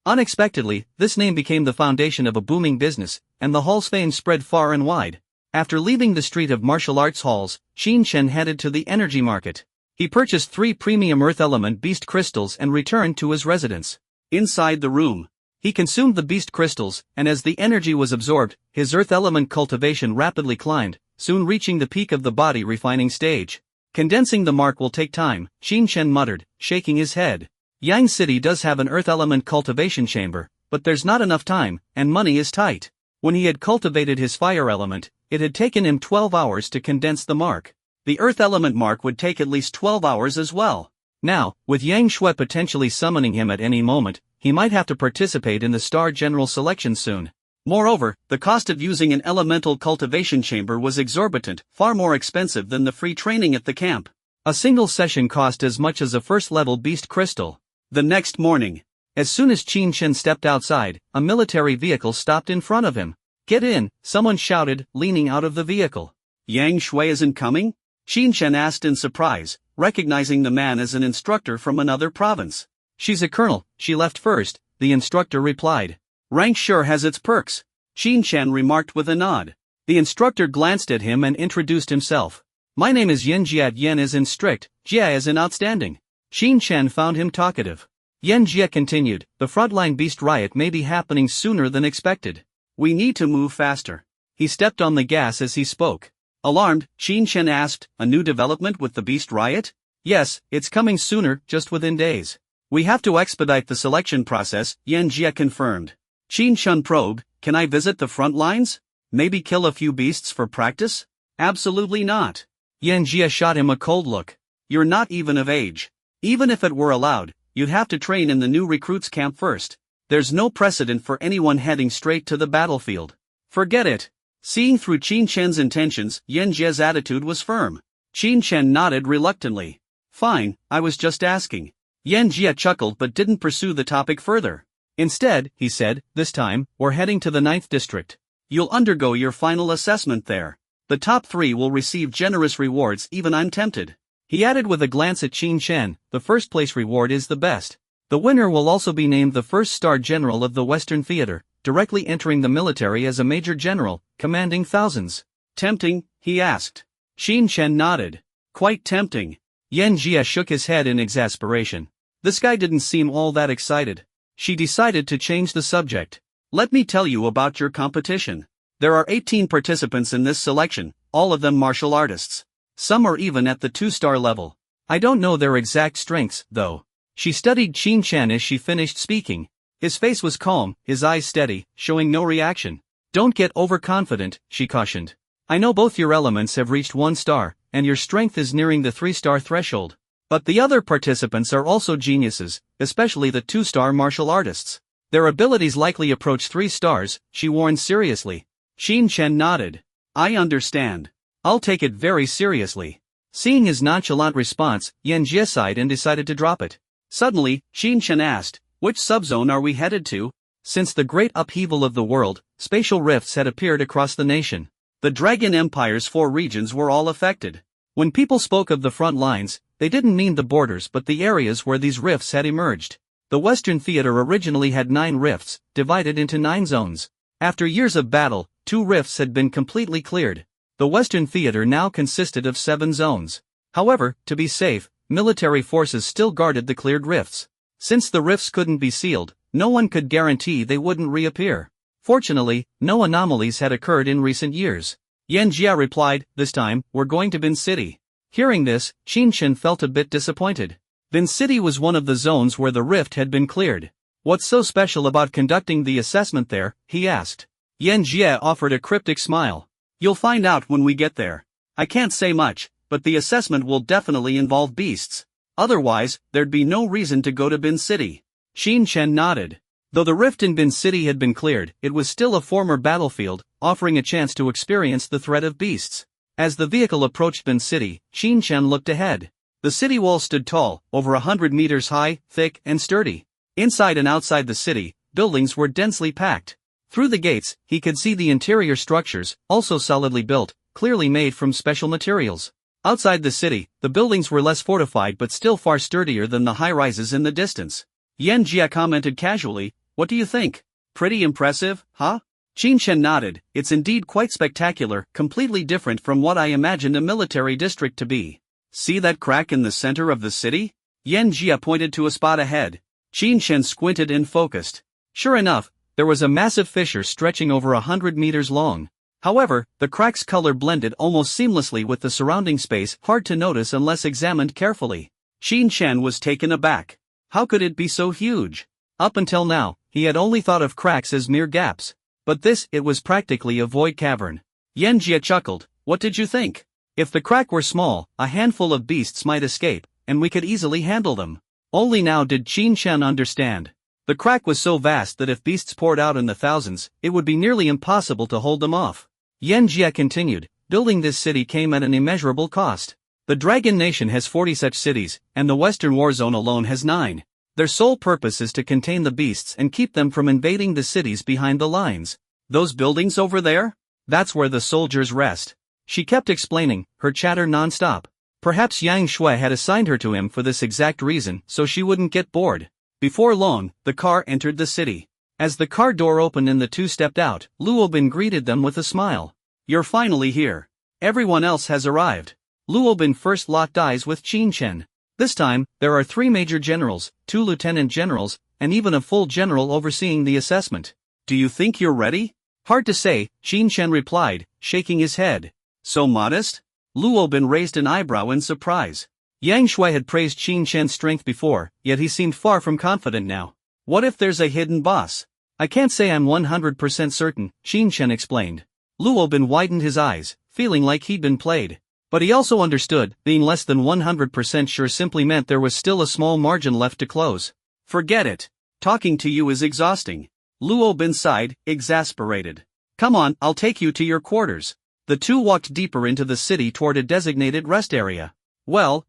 Unexpectedly, this name became the foundation of a booming business, and the hall's fame spread far and wide. After leaving the street of martial arts halls, Qin Chen headed to the energy market. He purchased 3 premium Earth Element Beast crystals and returned to his residence. Inside the room, he consumed the Beast crystals, and as the energy was absorbed, his Earth Element cultivation rapidly climbed, soon reaching the peak of the body refining stage. Condensing the mark will take time, Qin Chen muttered, shaking his head. Yang City does have an Earth Element cultivation chamber, but there's not enough time, and money is tight. When he had cultivated his Fire Element, it had taken him 12 hours to condense the mark. The Earth Element mark would take at least 12 hours as well. Now, with Yang Shui potentially summoning him at any moment, he might have to participate in the Star General selection soon. Moreover, the cost of using an elemental cultivation chamber was exorbitant, far more expensive than the free training at the camp. A single session cost as much as a first-level Beast crystal. The next morning, as soon as Qin Chen stepped outside, a military vehicle stopped in front of him. "Get in," someone shouted, leaning out of the vehicle. "Yang Shui isn't coming?" Qin Chen asked in surprise, recognizing the man as an instructor from another province. "She's a colonel, she left first," the instructor replied. "Rank sure has its perks," Qin Chen remarked with a nod. The instructor glanced at him and introduced himself. "My name is Yan Jia. Yan as in strict, Jia as in outstanding." Qin Chen found him talkative. Yan Jia continued, "The frontline beast riot may be happening sooner than expected. We need to move faster." He stepped on the gas as he spoke. Alarmed, Qin Chen asked, "A new development with the beast riot?" "Yes, it's coming sooner, just within days. We have to expedite the selection process," Yan Jia confirmed. Qin Chen probed, "Can I visit the front lines? Maybe kill a few beasts for practice?" "Absolutely not." Yan Jia shot him a cold look. "You're not even of age. Even if it were allowed, you'd have to train in the new recruits camp first. There's no precedent for anyone heading straight to the battlefield." "Forget it." Seeing through Qin Chen's intentions, Yan Jia's attitude was firm. Qin Chen nodded reluctantly. "Fine, I was just asking." Yan Jia chuckled but didn't pursue the topic further. "Instead," he said, "this time, we're heading to the 9th district. You'll undergo your final assessment there. The top 3 will receive generous rewards. Even I'm tempted." He added with a glance at Qin Chen, "The first place reward is the best. The winner will also be named the first Star General of the Western Theater, directly entering the military as a Major General, commanding thousands." "Tempting?" he asked. Qin Chen nodded. "Quite tempting." Yan Jia shook his head in exasperation. This guy didn't seem all that excited. She decided to change the subject. "Let me tell you about your competition. There are 18 participants in this selection, all of them martial artists. Some are even at the 2-star level. I don't know their exact strengths, though." She studied Qin Chen as she finished speaking. His face was calm, his eyes steady, showing no reaction. "Don't get overconfident," she cautioned. "I know both your elements have reached 1 star, and your strength is nearing the 3-star threshold. But the other participants are also geniuses, especially the 2-star martial artists. Their abilities likely approach 3 stars, she warned seriously. Qin Chen nodded. "I understand. I'll take it very seriously." Seeing his nonchalant response, Yan Jia sighed and decided to drop it. Suddenly, Qin Chen asked, "Which subzone are we headed to?" Since the great upheaval of the world, spatial rifts had appeared across the nation. The Dragon Empire's 4 regions were all affected. When people spoke of the front lines, they didn't mean the borders but the areas where these rifts had emerged. The Western Theater originally had 9 rifts, divided into 9 zones. After years of battle, 2 rifts had been completely cleared. The Western Theater now consisted of 7 zones. However, to be safe, military forces still guarded the cleared rifts. Since the rifts couldn't be sealed, no one could guarantee they wouldn't reappear. Fortunately, no anomalies had occurred in recent years. Yan Jia replied, "This time, we're going to Bin City." Hearing this, Qin Chen felt a bit disappointed. Bin City was one of the zones where the rift had been cleared. "What's so special about conducting the assessment there?" he asked. Yan Jia offered a cryptic smile. "You'll find out when we get there. I can't say much, but the assessment will definitely involve beasts. Otherwise, there'd be no reason to go to Bin City." Qin Chen nodded. Though the rift in Bin City had been cleared, it was still a former battlefield, offering a chance to experience the threat of beasts. As the vehicle approached Bin City, Qin Chen looked ahead. The city wall stood tall, over 100 meters high, thick, and sturdy. Inside and outside the city, buildings were densely packed. Through the gates, he could see the interior structures, also solidly built, clearly made from special materials. Outside the city, the buildings were less fortified but still far sturdier than the high-rises in the distance. Yan Jia commented casually, What do you think? Pretty impressive, huh? Qin Chen nodded. It's indeed quite spectacular, completely different from what I imagined a military district to be. See that crack in the center of the city? Yan Jia pointed to a spot ahead. Qin Chen squinted and focused. Sure enough, there was a massive fissure stretching over 100 meters long. However, the crack's color blended almost seamlessly with the surrounding space, hard to notice unless examined carefully. Qin Chen was taken aback. How could it be so huge? Up until now, he had only thought of cracks as mere gaps. But it was practically a void cavern. Yan Jia chuckled. What did you think? If the crack were small, a handful of beasts might escape, and we could easily handle them. Only now did Qin Chen understand. The crack was so vast that if beasts poured out in the thousands, it would be nearly impossible to hold them off. Yan Jia continued, building this city came at an immeasurable cost. The Dragon Nation has 40 such cities, and the Western War Zone alone has 9. Their sole purpose is to contain the beasts and keep them from invading the cities behind the lines. Those buildings over there? That's where the soldiers rest. She kept explaining, her chatter non-stop. Perhaps Yang Shui had assigned her to him for this exact reason, so she wouldn't get bored. Before long, the car entered the city. As the car door opened and the two stepped out, Luobin greeted them with a smile. You're finally here. Everyone else has arrived. Luobin first locked eyes with Qin Chen. This time, there are 3 major generals, 2 lieutenant generals, and even a full general overseeing the assessment. Do you think you're ready? Hard to say, Qin Chen replied, shaking his head. So modest? Luobin raised an eyebrow in surprise. Yang Shui had praised Qin Chen's strength before, yet he seemed far from confident now. What if there's a hidden boss? I can't say I'm 100% certain, Qin Chen explained. Luobin widened his eyes, feeling like he'd been played. But he also understood, being less than 100% sure simply meant there was still a small margin left to close. Forget it. Talking to you is exhausting. Luobin sighed, exasperated. Come on, I'll take you to your quarters. The two walked deeper into the city toward a designated rest area. Well,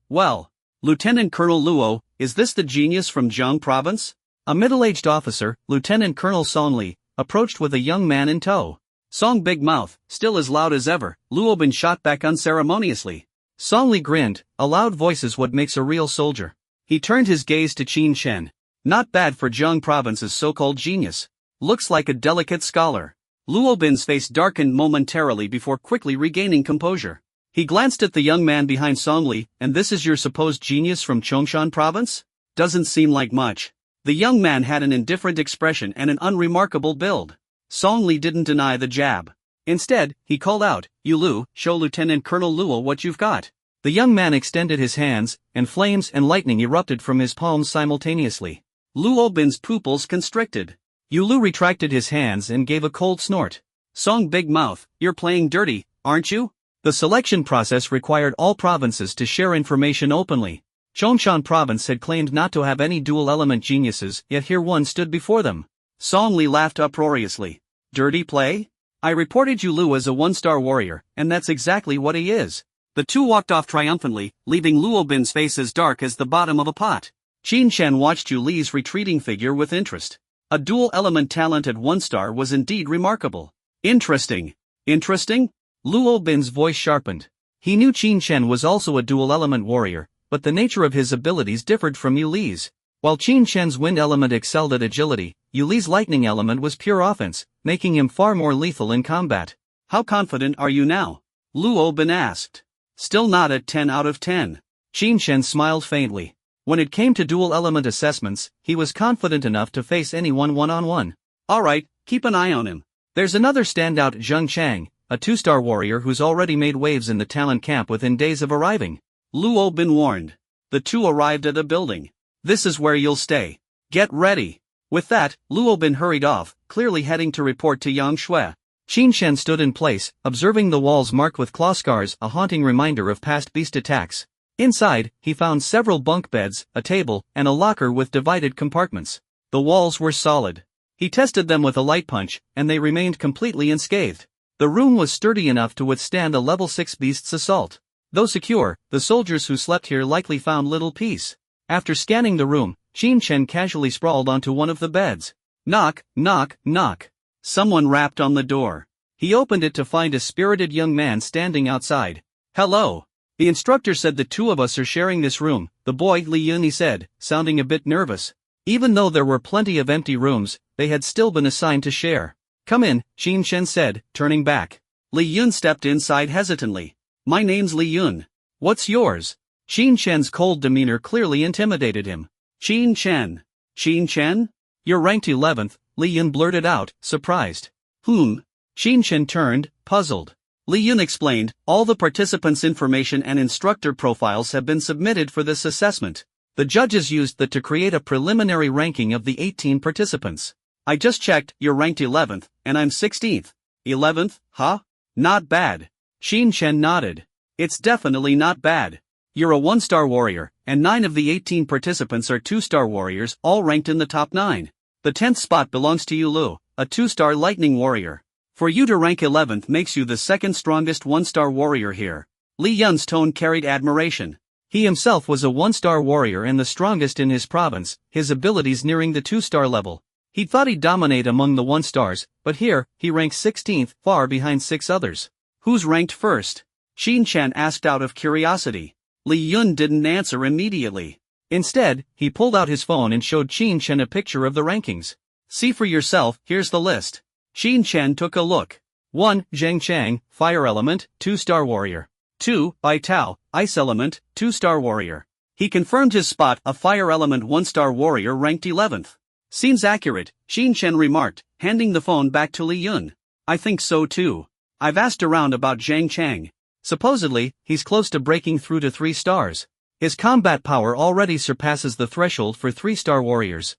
Lieutenant Colonel Luo, is this the genius from Zhang Province? A middle-aged officer, Lieutenant Colonel Song Li, approached with a young man in tow. Song Big Mouth, still as loud as ever, Luobin shot back unceremoniously. Song Li grinned, a loud voice is what makes a real soldier. He turned his gaze to Qin Chen. Not bad for Zhang Province's so-called genius. Looks like a delicate scholar. Luobin's face darkened momentarily before quickly regaining composure. He glanced at the young man behind Song Li, and this is your supposed genius from Chongshan Province? Doesn't seem like much. The young man had an indifferent expression and an unremarkable build. Song Li didn't deny the jab. Instead, he called out, "You Lu, show Lieutenant Colonel Luo what you've got." The young man extended his hands, and flames and lightning erupted from his palms simultaneously. Luobin's pupils constricted. Yu Lu retracted his hands and gave a cold snort. Song Big Mouth, you're playing dirty, aren't you? The selection process required all provinces to share information openly. Chongshan Province had claimed not to have any dual-element geniuses, yet here one stood before them. Song Li laughed uproariously. Dirty play? I reported Yu Lu as a 1-star warrior, and that's exactly what he is. The two walked off triumphantly, leaving Luobin's face as dark as the bottom of a pot. Qin Chen watched Yu Li's retreating figure with interest. A dual-element talent at 1-star was indeed remarkable. Interesting. Luobin's voice sharpened. He knew Qin Chen was also a dual-element warrior, but the nature of his abilities differed from Yu Li's. While Qin Chen's wind element excelled at agility, Yu Li's lightning element was pure offense, making him far more lethal in combat. How confident are you now? Luobin asked. Still not at 10 out of 10. Qin Chen smiled faintly. When it came to dual-element assessments, he was confident enough to face anyone one-on-one. Alright, keep an eye on him. There's another standout, Zheng Chang, a 2-star warrior who's already made waves in the talent camp within days of arriving. Luobin warned. The two arrived at a building. This is where you'll stay. Get ready. With that, Luobin hurried off, clearly heading to report to Yang Shui. Qin Chen stood in place, observing the walls marked with claw scars, a haunting reminder of past beast attacks. Inside, he found several bunk beds, a table, and a locker with divided compartments. The walls were solid. He tested them with a light punch, and they remained completely unscathed. The room was sturdy enough to withstand a level 6 beast's assault. Though secure, the soldiers who slept here likely found little peace. After scanning the room, Qin Chen casually sprawled onto one of the beds. Knock, knock, knock. Someone rapped on the door. He opened it to find a spirited young man standing outside. Hello. The instructor said the two of us are sharing this room, the boy Li Yuni said, sounding a bit nervous. Even though there were plenty of empty rooms, they had still been assigned to share. "Come in," Qin Chen said, turning back. Li Yun stepped inside hesitantly. "My name's Li Yun. What's yours?" Qin Chen's cold demeanor clearly intimidated him. "Qin Chen. Qin Chen? You're ranked 11th, Li Yun blurted out, surprised. Qin Chen turned, puzzled. Li Yun explained, "All the participants' information and instructor profiles have been submitted for this assessment. The judges used that to create a preliminary ranking of the 18 participants. I just checked, you're ranked 11th, and I'm 16th. 11th, huh? Not bad." Qin Chen nodded. "It's definitely not bad. You're a 1-star warrior, and 9 of the 18 participants are 2-star warriors, all ranked in the top 9. The 10th spot belongs to you, Lu, a 2-star lightning warrior. For you to rank 11th makes you the second strongest 1-star warrior here." Li Yun's tone carried admiration. He himself was a 1-star warrior and the strongest in his province, his abilities nearing the 2-star level. He thought he'd dominate among the 1-stars, but here, he ranked 16th, far behind 6 others. "Who's ranked first?" Qin Chen asked out of curiosity. Li Yun didn't answer immediately. Instead, he pulled out his phone and showed Qin Chen a picture of the rankings. "See for yourself, here's the list." Qin Chen took a look. 1. Zheng Chang, Fire Element, 2-star warrior. 2. Bai Tao, Ice Element, 2-star warrior. He confirmed his spot, a Fire Element 1-star warrior ranked 11th. "Seems accurate," Qin Chen remarked, handing the phone back to Li Yun. "I think so too. I've asked around about Zheng Chang. Supposedly, he's close to breaking through to 3 stars. His combat power already surpasses the threshold for 3-star warriors."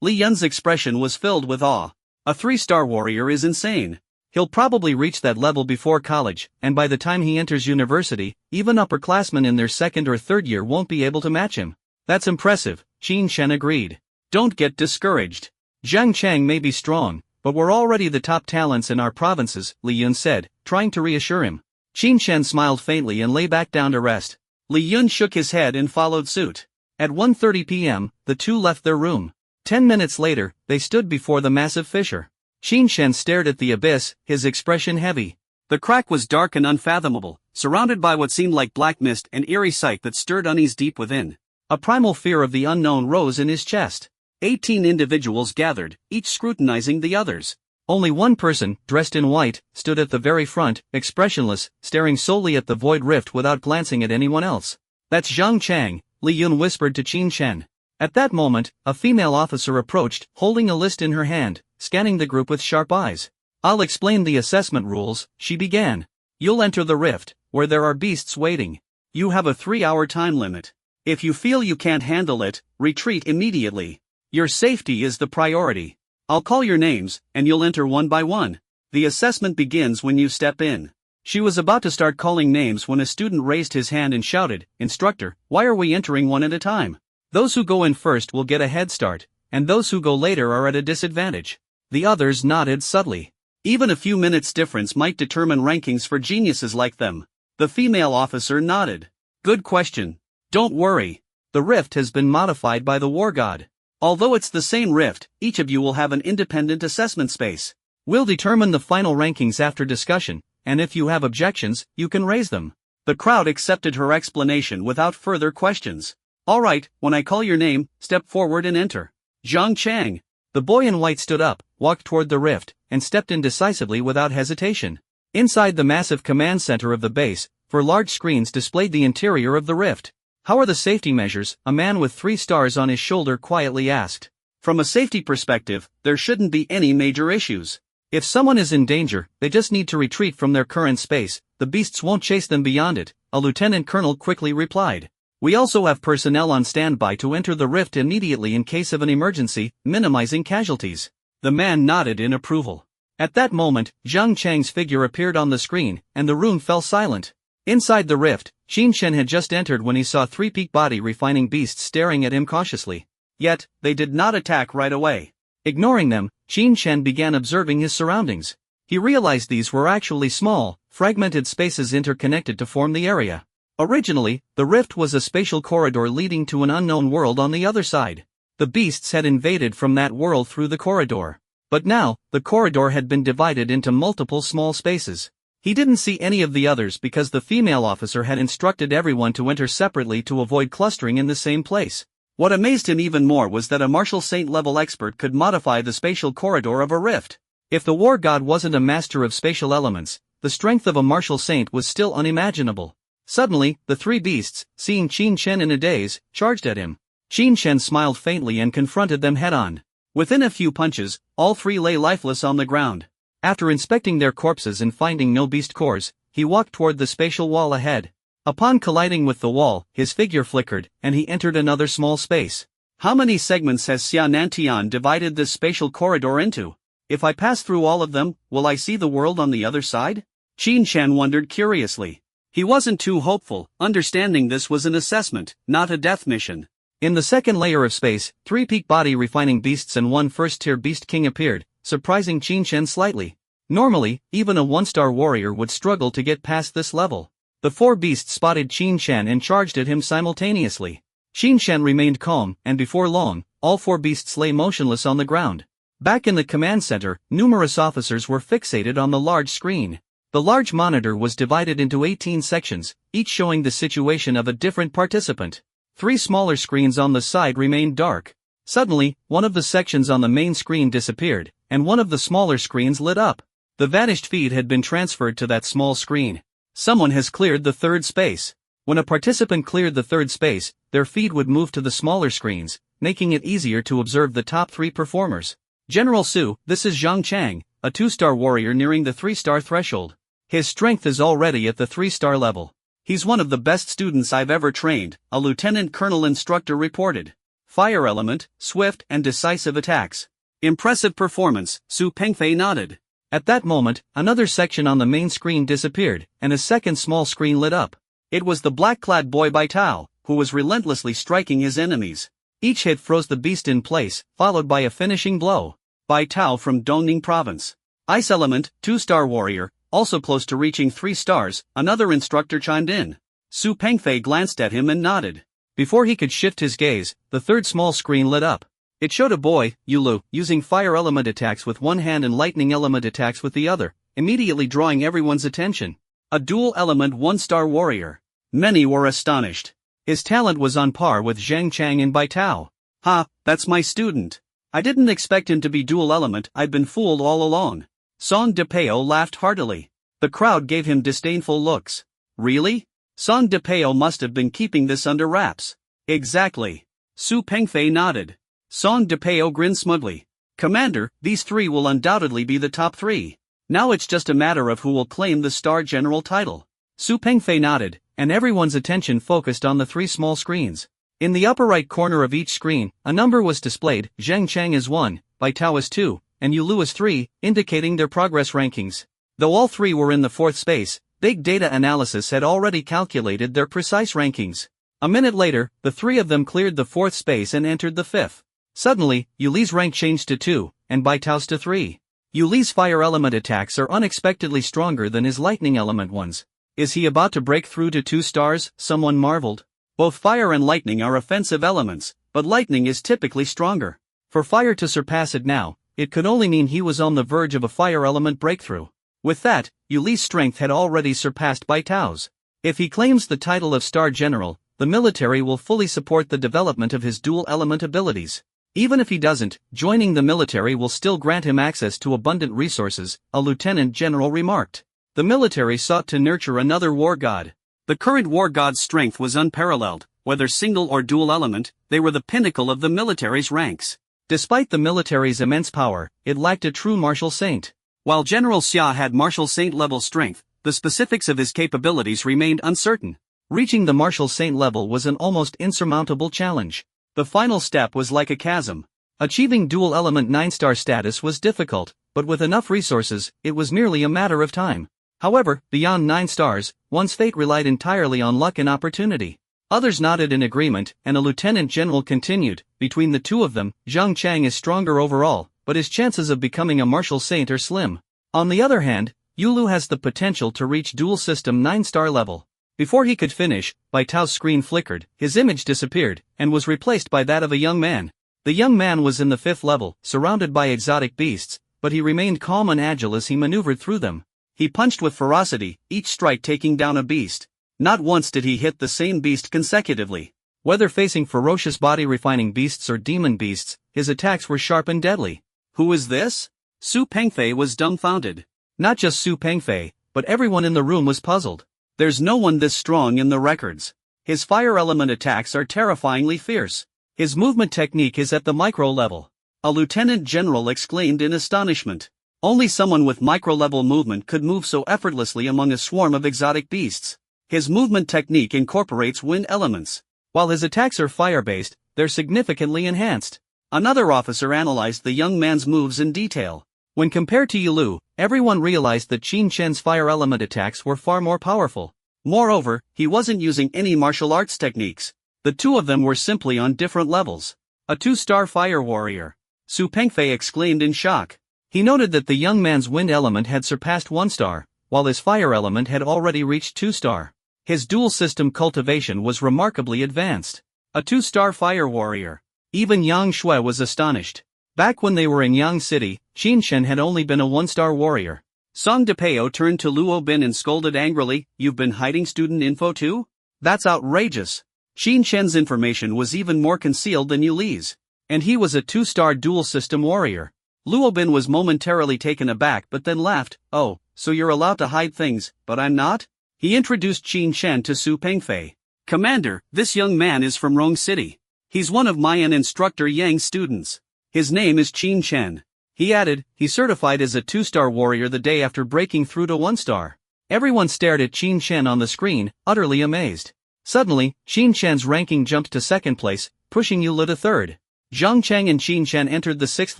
Li Yun's expression was filled with awe. A 3-star warrior is insane. He'll probably reach that level before college, and by the time he enters university, even upperclassmen in their 2nd or 3rd year won't be able to match him. "That's impressive," Qin Chen agreed. "Don't get discouraged. Zheng Chang may be strong, but we're already the top talents in our provinces," Li Yun said, trying to reassure him. Qin Chen smiled faintly and lay back down to rest. Li Yun shook his head and followed suit. At 1:30 p.m., the two left their room. 10 minutes later, they stood before the massive fissure. Qin Chen stared at the abyss, his expression heavy. The crack was dark and unfathomable, surrounded by what seemed like black mist and eerie sight that stirred unease deep within. A primal fear of the unknown rose in his chest. 18 individuals gathered, each scrutinizing the others. Only one person, dressed in white, stood at the very front, expressionless, staring solely at the void rift without glancing at anyone else. "That's Zheng Chang," Li Yun whispered to Qin Chen. At that moment, a female officer approached, holding a list in her hand, scanning the group with sharp eyes. "I'll explain the assessment rules," she began. "You'll enter the rift, where there are beasts waiting. You have a 3-hour time limit. If you feel you can't handle it, retreat immediately. Your safety is the priority. I'll call your names, and you'll enter one by one. The assessment begins when you step in." She was about to start calling names when a student raised his hand and shouted, "Instructor, why are we entering one at a time? Those who go in first will get a head start, and those who go later are at a disadvantage." The others nodded subtly. Even a few minutes difference might determine rankings for geniuses like them. The female officer nodded. "Good question. Don't worry. The rift has been modified by the war god. Although it's the same rift, each of you will have an independent assessment space. We'll determine the final rankings after discussion, and if you have objections, you can raise them." The crowd accepted her explanation without further questions. "All right, when I call your name, step forward and enter." "Zheng Chang." The boy in white stood up, walked toward the rift, and stepped in decisively without hesitation. Inside the massive command center of the base, 4 large screens displayed the interior of the rift. "How are the safety measures?" a man with 3 stars on his shoulder quietly asked. "From a safety perspective, there shouldn't be any major issues. If someone is in danger, they just need to retreat from their current space, the beasts won't chase them beyond it," a lieutenant colonel quickly replied. "We also have personnel on standby to enter the rift immediately in case of an emergency, minimizing casualties." The man nodded in approval. At that moment, Zheng Chang's figure appeared on the screen, and the room fell silent. Inside the rift, Qin Chen had just entered when he saw 3 peak body refining beasts staring at him cautiously. Yet, they did not attack right away. Ignoring them, Qin Chen began observing his surroundings. He realized these were actually small, fragmented spaces interconnected to form the area. Originally, the rift was a spatial corridor leading to an unknown world on the other side. The beasts had invaded from that world through the corridor. But now, the corridor had been divided into multiple small spaces. He didn't see any of the others because the female officer had instructed everyone to enter separately to avoid clustering in the same place. What amazed him even more was that a martial saint level expert could modify the spatial corridor of a rift. If the war god wasn't a master of spatial elements, the strength of a martial saint was still unimaginable. Suddenly, the three beasts, seeing Qin Chen in a daze, charged at him. Qin Chen smiled faintly and confronted them head-on. Within a few punches, all three lay lifeless on the ground. After inspecting their corpses and finding no beast cores, he walked toward the spatial wall ahead. Upon colliding with the wall, his figure flickered, and he entered another small space. How many segments has Xia Nantian divided this spatial corridor into? If I pass through all of them, will I see the world on the other side? Qin Chen wondered curiously. He wasn't too hopeful, understanding this was an assessment, not a death mission. In the second layer of space, 3 peak body refining beasts and 1 first-tier beast king appeared, surprising Qin Chen slightly. Normally, even a 1-star warrior would struggle to get past this level. The 4 beasts spotted Qin Chen and charged at him simultaneously. Qin Chen remained calm, and before long, all 4 beasts lay motionless on the ground. Back in the command center, numerous officers were fixated on the large screen. The large monitor was divided into 18 sections, each showing the situation of a different participant. 3 smaller screens on the side remained dark. Suddenly, one of the sections on the main screen disappeared, and one of the smaller screens lit up. The vanished feed had been transferred to that small screen. Someone has cleared the third space. When a participant cleared the third space, their feed would move to the smaller screens, making it easier to observe the top 3 performers. General Su, this is Zhang Chang, a 2-star warrior nearing the 3-star threshold. His strength is already at the 3-star level. He's one of the best students I've ever trained, a lieutenant colonel instructor reported. Fire element, swift and decisive attacks. Impressive performance, Su Pengfei nodded. At that moment, another section on the main screen disappeared, and a second small screen lit up. It was the black-clad boy Bai Tao, who was relentlessly striking his enemies. Each hit froze the beast in place, followed by a finishing blow. Bai Tao from Dongning province. Ice element, 2-star warrior, also close to reaching 3 stars, another instructor chimed in. Su Pengfei glanced at him and nodded. Before he could shift his gaze, the third small screen lit up. It showed a boy, Yulu, using fire element attacks with one hand and lightning element attacks with the other, immediately drawing everyone's attention. A dual element 1-star warrior. Many were astonished. His talent was on par with Zhang Chang and Bai Tao. Ha, that's my student. I didn't expect him to be dual element, I'd been fooled all along. Song de Peo laughed heartily. The crowd gave him disdainful looks. Really? Song de Peo must have been keeping this under wraps. Exactly. Su Pengfei nodded. Song de Peo grinned smugly. Commander, these 3 will undoubtedly be the top 3. Now it's just a matter of who will claim the Star General title. Su Pengfei nodded, and everyone's attention focused on the 3 small screens. In the upper right corner of each screen, a number was displayed. Zhang Chang is 1, Bai Tao is 2, and Yulu is 3, indicating their progress rankings. Though all 3 were in the 4th space, big data analysis had already calculated their precise rankings. A minute later, the 3 of them cleared the 4th space and entered the 5th. Suddenly, Yuli's rank changed to 2, and Bai Tao's to 3. Yuli's fire element attacks are unexpectedly stronger than his lightning element ones. Is he about to break through to 2 stars? Someone marveled. Both fire and lightning are offensive elements, but lightning is typically stronger. For fire to surpass it now, it could only mean he was on the verge of a fire element breakthrough. With that, Yuli's strength had already surpassed Bai Tao's. If he claims the title of Star General, the military will fully support the development of his dual element abilities. Even if he doesn't, joining the military will still grant him access to abundant resources, a lieutenant general remarked. The military sought to nurture another war god. The current war god's strength was unparalleled, whether single or dual element, they were the pinnacle of the military's ranks. Despite the military's immense power, it lacked a true martial saint. While General Xia had martial saint level strength, the specifics of his capabilities remained uncertain. Reaching the martial saint level was an almost insurmountable challenge. The final step was like a chasm. Achieving dual element 9-star status was difficult, but with enough resources, it was merely a matter of time. However, beyond 9 stars, one's fate relied entirely on luck and opportunity. Others nodded in agreement, and a lieutenant general continued. Between the 2 of them, Zhang Chang is stronger overall, but his chances of becoming a martial saint are slim. On the other hand, Yulu has the potential to reach dual system 9-star level. Before he could finish, Bai Tao's screen flickered, his image disappeared, and was replaced by that of a young man. The young man was in the 5th level, surrounded by exotic beasts, but he remained calm and agile as he maneuvered through them. He punched with ferocity, each strike taking down a beast. Not once did he hit the same beast consecutively. Whether facing ferocious body-refining beasts or demon beasts, his attacks were sharp and deadly. Who is this? Su Pengfei was dumbfounded. Not just Su Pengfei, but everyone in the room was puzzled. There's no one this strong in the records. His fire element attacks are terrifyingly fierce. His movement technique is at the micro level. A lieutenant general exclaimed in astonishment. Only someone with micro-level movement could move so effortlessly among a swarm of exotic beasts. His movement technique incorporates wind elements. While his attacks are fire-based, they're significantly enhanced. Another officer analyzed the young man's moves in detail. When compared to Yulu, everyone realized that Qin Chen's fire element attacks were far more powerful. Moreover, he wasn't using any martial arts techniques. The two of them were simply on different levels. A 2-star fire warrior. Su Pengfei exclaimed in shock. He noted that the young man's wind element had surpassed 1 star, while his fire element had already reached 2 star. His dual system cultivation was remarkably advanced. A 2-star fire warrior. Even Yang Shui was astonished. Back when they were in Yang City, Qin Chen had only been a 1-star warrior. Song DePeo turned to Luo Bin and scolded angrily, "You've been hiding student info too? That's outrageous." Qin Chen's information was even more concealed than Yuli's. And he was a 2-star dual system warrior. Luo Bin was momentarily taken aback but then laughed. "Oh, so you're allowed to hide things, but I'm not?" He introduced Qin Chen to Su Pengfei. "Commander, this young man is from Rong City. He's one of my and instructor Yang's students. His name is Qin Chen." He added, he certified as a 2-star warrior the day after breaking through to 1 star. Everyone stared at Qin Chen on the screen, utterly amazed. Suddenly, Qin Chen's ranking jumped to 2nd place, pushing Yulu to 3rd. Zhang Cheng and Qin Chen entered the 6th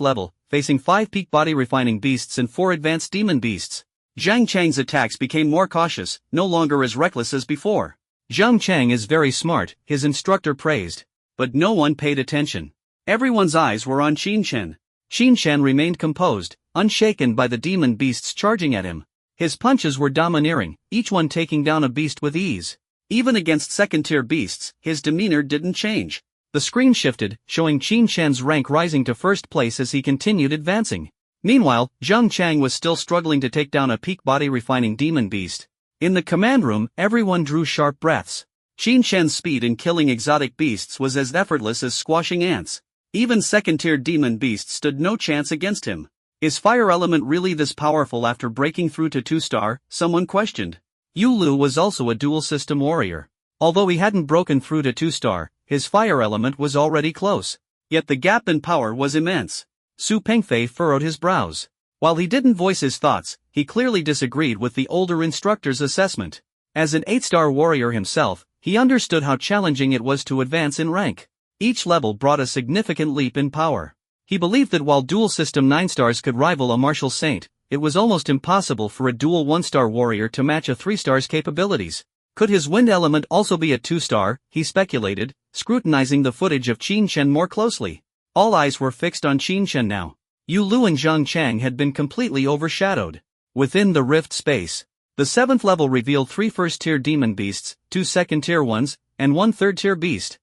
level, facing 5 peak body-refining beasts and 4 advanced demon beasts. Zhang Cheng's attacks became more cautious, no longer as reckless as before. Zhang Cheng is very smart, his instructor praised. But no one paid attention. Everyone's eyes were on Qin Chen. Qin Chen remained composed, unshaken by the demon beasts charging at him. His punches were domineering, each one taking down a beast with ease. Even against second-tier beasts, his demeanor didn't change. The screen shifted, showing Qin Chen's rank rising to 1st place as he continued advancing. Meanwhile, Zhang Chang was still struggling to take down a peak body-refining demon beast. In the command room, everyone drew sharp breaths. Qin Chen's speed in killing exotic beasts was as effortless as squashing ants. Even second-tier demon beasts stood no chance against him. Is fire element really this powerful after breaking through to 2-star? Someone questioned. Yulu was also a dual system warrior. Although he hadn't broken through to 2-star, his fire element was already close. Yet the gap in power was immense. Su Pengfei furrowed his brows. While he didn't voice his thoughts, he clearly disagreed with the older instructor's assessment. As an 8-star warrior himself, he understood how challenging it was to advance in rank. Each level brought a significant leap in power. He believed that while dual system 9 stars could rival a martial saint, it was almost impossible for a dual 1-star warrior to match a 3-star's capabilities. Could his wind element also be a 2-star, he speculated, scrutinizing the footage of Qin Chen more closely. All eyes were fixed on Qin Chen now. Yulu and Zhang Chang had been completely overshadowed. Within the rift space, the 7th level revealed 3 1st-tier demon beasts, 2 2nd-tier ones, and 1 3rd-tier beast.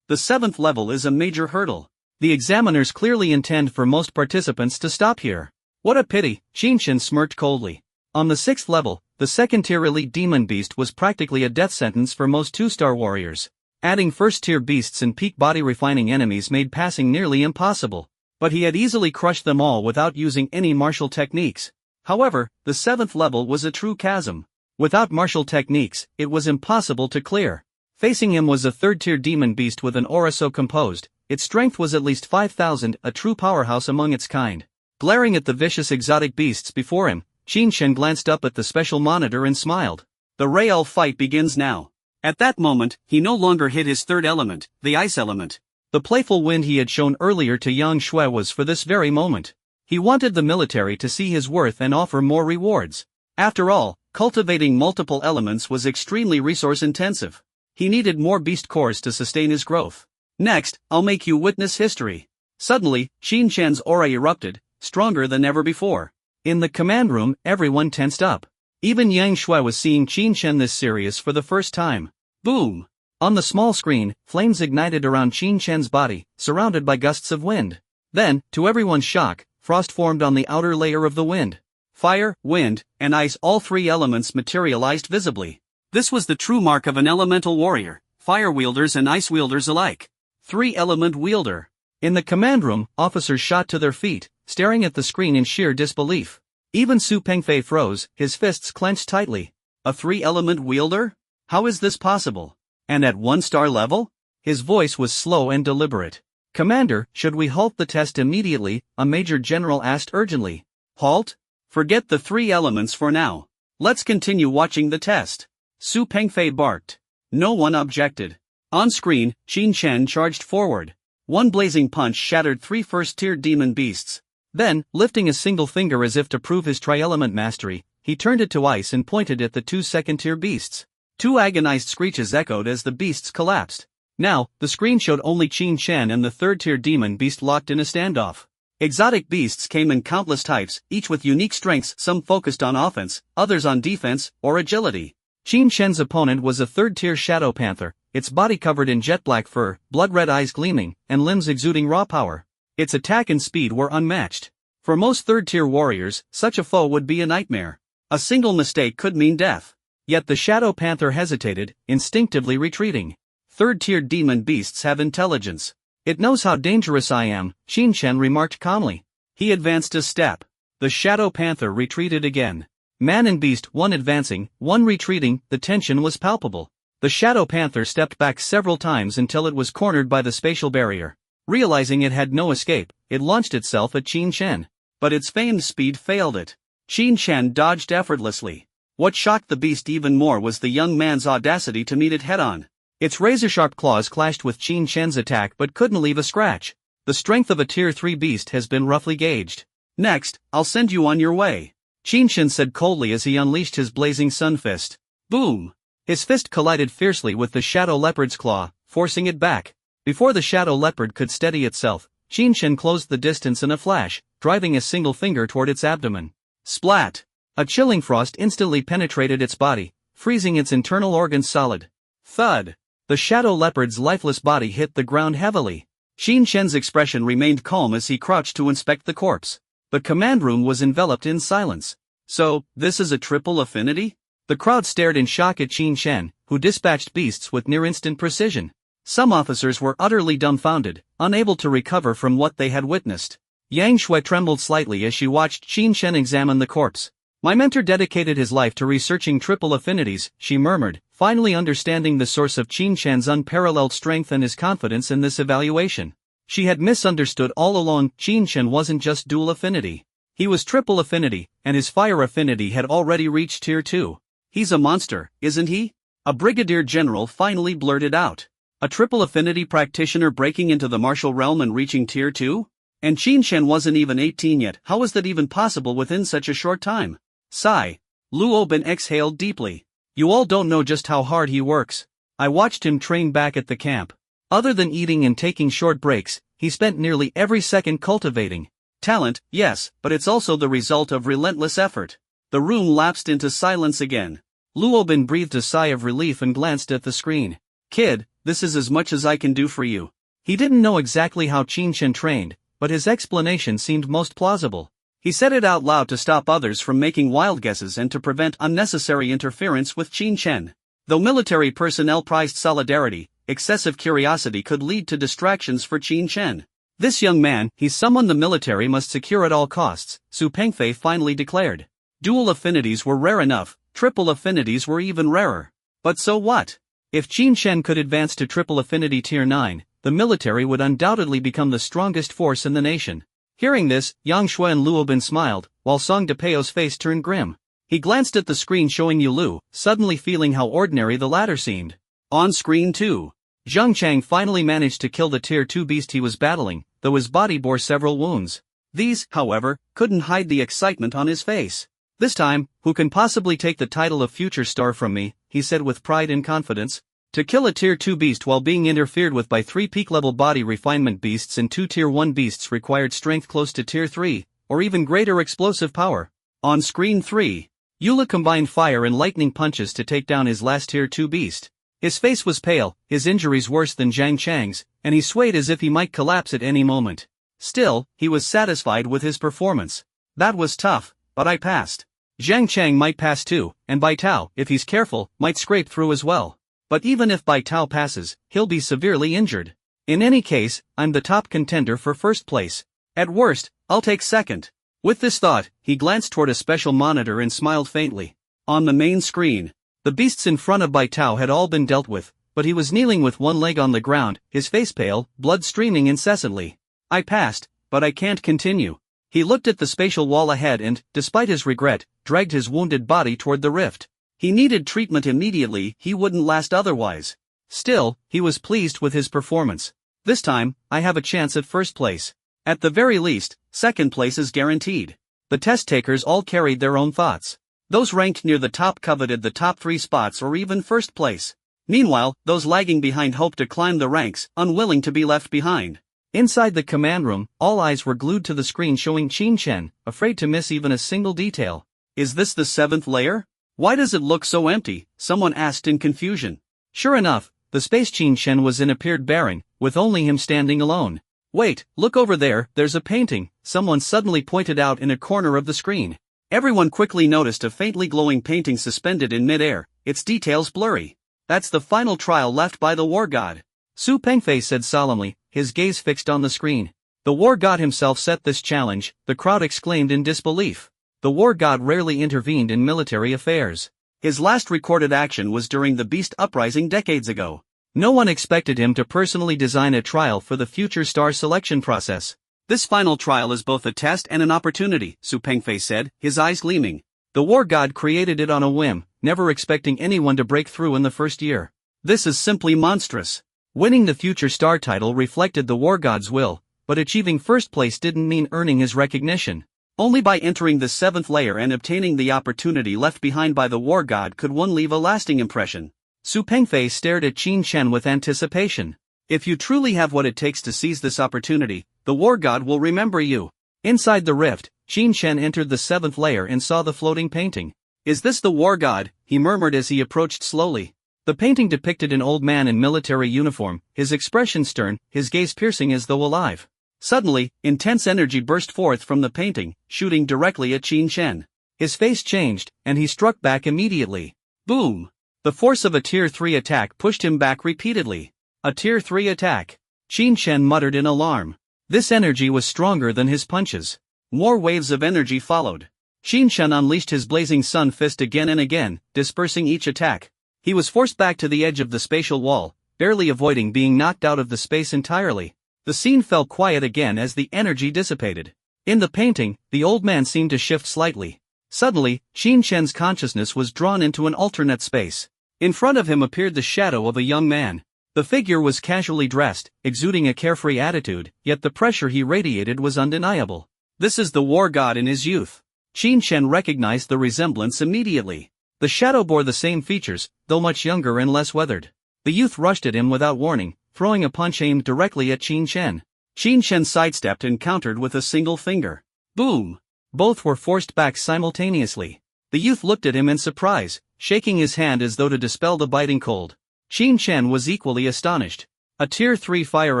The 7th level is a major hurdle. The examiners clearly intend for most participants to stop here. What a pity, Qin Chen smirked coldly. On the 6th level, the 2nd-tier elite demon beast was practically a death sentence for most 2-star warriors. Adding 1st-tier beasts and peak body-refining enemies made passing nearly impossible. But he had easily crushed them all without using any martial techniques. However, the 7th level was a true chasm. Without martial techniques, it was impossible to clear. Facing him was a 3rd-tier demon beast with an aura so composed, its strength was at least 5,000, a true powerhouse among its kind. Glaring at the vicious exotic beasts before him, Qin Chen glanced up at the special monitor and smiled. The real fight begins now. At that moment, he no longer hid his 3rd element, the ice element. The playful wind he had shown earlier to Yang Shui was for this very moment. He wanted the military to see his worth and offer more rewards. After all, cultivating multiple elements was extremely resource-intensive. He needed more beast cores to sustain his growth. Next, I'll make you witness history. Suddenly, Qin Chen's aura erupted, stronger than ever before. In the command room, everyone tensed up. Even Yang Shui was seeing Qin Chen this serious for the first time. Boom! On the small screen, flames ignited around Qin Chen's body, surrounded by gusts of wind. Then, to everyone's shock, frost formed on the outer layer of the wind. Fire, wind, and ice, all 3 elements materialized visibly. This was the true mark of an elemental warrior, fire wielders and ice wielders alike. 3-element wielder. In the command room, officers shot to their feet, staring at the screen in sheer disbelief. Even Su Pengfei froze, his fists clenched tightly. A 3-element wielder? How is this possible? And at 1-star level? His voice was slow and deliberate. Commander, should we halt the test immediately? A major general asked urgently. Halt? Forget the 3 elements for now. Let's continue watching the test. Su Pengfei barked. No one objected. On screen, Qin Chen charged forward. One blazing punch shattered 3 first-tier demon beasts. Then, lifting a single finger as if to prove his tri-element mastery, he turned it to ice and pointed at the 2 second-tier beasts. 2 agonized screeches echoed as the beasts collapsed. Now, the screen showed only Qin Chen and the 3rd-tier demon beast locked in a standoff. Exotic beasts came in countless types, each with unique strengths, some focused on offense, others on defense, or agility. Qin Chen's opponent was a 3rd-tier shadow panther, its body covered in jet-black fur, blood-red eyes gleaming, and limbs exuding raw power. Its attack and speed were unmatched. For most 3rd-tier warriors, such a foe would be a nightmare. A single mistake could mean death. Yet the shadow panther hesitated, instinctively retreating. 3rd-tier demon beasts have intelligence. It knows how dangerous I am, Qin Chen remarked calmly. He advanced a step. The shadow panther retreated again. Man and beast, one advancing, one retreating, the tension was palpable. The shadow panther stepped back several times until it was cornered by the spatial barrier. Realizing it had no escape, it launched itself at Qin Chen. But its famed speed failed it. Qin Chen dodged effortlessly. What shocked the beast even more was the young man's audacity to meet it head-on. Its razor-sharp claws clashed with Qin Chen's attack but couldn't leave a scratch. The strength of a Tier 3 beast has been roughly gauged. Next, I'll send you on your way, Qin Chen said coldly as he unleashed his blazing sun fist. Boom! His fist collided fiercely with the shadow leopard's claw, forcing it back. Before the shadow leopard could steady itself, Qin Chen closed the distance in a flash, driving a single finger toward its abdomen. Splat! A chilling frost instantly penetrated its body, freezing its internal organs solid. Thud! The shadow leopard's lifeless body hit the ground heavily. Qin Chen's expression remained calm as he crouched to inspect the corpse. The command room was enveloped in silence. So, this is a triple affinity? The crowd stared in shock at Qin Chen, who dispatched beasts with near-instant precision. Some officers were utterly dumbfounded, unable to recover from what they had witnessed. Yang Shui trembled slightly as she watched Qin Chen examine the corpse. My mentor dedicated his life to researching triple affinities, she murmured, finally understanding the source of Qin Chen's unparalleled strength and his confidence in this evaluation. She had misunderstood all along. Qin Chen wasn't just dual affinity. He was triple affinity, and his fire affinity had already reached Tier 2. He's a monster, isn't he? A brigadier general finally blurted out. A triple affinity practitioner breaking into the martial realm and reaching Tier 2? And Qin Chen wasn't even 18 yet. How was that even possible within such a short time? Sigh. Luo Bin exhaled deeply. You all don't know just how hard he works. I watched him train back at the camp. Other than eating and taking short breaks, he spent nearly every second cultivating. Talent, yes, but it's also the result of relentless effort. The room lapsed into silence again. Luo Bin breathed a sigh of relief and glanced at the screen. Kid, this is as much as I can do for you. He didn't know exactly how Qin Chen trained, but his explanation seemed most plausible. He said it out loud to stop others from making wild guesses and to prevent unnecessary interference with Qin Chen. Though military personnel prized solidarity, excessive curiosity could lead to distractions for Qin Chen. This young man, he's someone the military must secure at all costs, Su Pengfei finally declared. Dual affinities were rare enough, triple affinities were even rarer. But so what? If Qin Chen could advance to triple affinity Tier 9, the military would undoubtedly become the strongest force in the nation. Hearing this, Yang Shui and Luo Bin smiled, while Song Depeo's face turned grim. He glanced at the screen showing Yu Lu, suddenly feeling how ordinary the latter seemed. On screen too. Zhang Chang finally managed to kill the Tier 2 beast he was battling, though his body bore several wounds. These, however, couldn't hide the excitement on his face. This time, who can possibly take the title of future star from me, he said with pride and confidence. To kill a Tier 2 beast while being interfered with by 3 peak-level body refinement beasts and 2 Tier 1 beasts required strength close to Tier 3, or even greater explosive power. On screen 3, Yula combined fire and lightning punches to take down his last Tier 2 beast. His face was pale, his injuries worse than Zhang Chang's, and he swayed as if he might collapse at any moment. Still, he was satisfied with his performance. That was tough, but I passed. Zhang Chang might pass too, and Bai Tao, if he's careful, might scrape through as well. But even if Bai Tao passes, he'll be severely injured. In any case, I'm the top contender for first place. At worst, I'll take second. With this thought, he glanced toward a special monitor and smiled faintly. On the main screen, the beasts in front of Bai Tao had all been dealt with, but he was kneeling with one leg on the ground, his face pale, blood streaming incessantly. I passed, but I can't continue. He looked at the spatial wall ahead and, despite his regret, dragged his wounded body toward the rift. He needed treatment immediately, he wouldn't last otherwise. Still, he was pleased with his performance. This time, I have a chance at first place. At the very least, second place is guaranteed. The test takers all carried their own thoughts. Those ranked near the top coveted the top 3 spots or even first place. Meanwhile, those lagging behind hoped to climb the ranks, unwilling to be left behind. Inside the command room, all eyes were glued to the screen showing Qin Chen, afraid to miss even a single detail. Is this the 7th layer? Why does it look so empty? Someone asked in confusion. Sure enough, the space Qin Chen was in appeared barren, with only him standing alone. Wait, look over there, there's a painting, someone suddenly pointed out in a corner of the screen. Everyone quickly noticed a faintly glowing painting suspended in mid-air, its details blurry. That's the final trial left by the war god. Su Pengfei said solemnly, his gaze fixed on the screen. The war god himself set this challenge, the crowd exclaimed in disbelief. The war god rarely intervened in military affairs. His last recorded action was during the Beast Uprising decades ago. No one expected him to personally design a trial for the future star selection process. This final trial is both a test and an opportunity, Su Pengfei said, his eyes gleaming. The war god created it on a whim, never expecting anyone to break through in the first year. This is simply monstrous. Winning the future star title reflected the war god's will, but achieving first place didn't mean earning his recognition. Only by entering the 7th layer and obtaining the opportunity left behind by the war god could one leave a lasting impression. Su Pengfei stared at Qin Chen with anticipation. If you truly have what it takes to seize this opportunity, the war god will remember you. Inside the rift, Qin Chen entered the 7th layer and saw the floating painting. Is this the war god? He murmured as he approached slowly. The painting depicted an old man in military uniform, his expression stern, his gaze piercing as though alive. Suddenly, intense energy burst forth from the painting, shooting directly at Qin Chen. His face changed, and he struck back immediately. Boom! The force of a Tier 3 attack pushed him back repeatedly. A Tier 3 attack. Qin Chen muttered in alarm. This energy was stronger than his punches. More waves of energy followed. Qin Chen unleashed his blazing sun fist again and again, dispersing each attack. He was forced back to the edge of the spatial wall, barely avoiding being knocked out of the space entirely. The scene fell quiet again as the energy dissipated. In the painting, the old man seemed to shift slightly. Suddenly, Qin Chen's consciousness was drawn into an alternate space. In front of him appeared the shadow of a young man. The figure was casually dressed, exuding a carefree attitude, yet the pressure he radiated was undeniable. This is the war god in his youth. Qin Chen recognized the resemblance immediately. The shadow bore the same features, though much younger and less weathered. The youth rushed at him without warning, throwing a punch aimed directly at Qin Chen. Qin Chen sidestepped and countered with a single finger. Boom! Both were forced back simultaneously. The youth looked at him in surprise, shaking his hand as though to dispel the biting cold. Qin Chen was equally astonished. A Tier 3 fire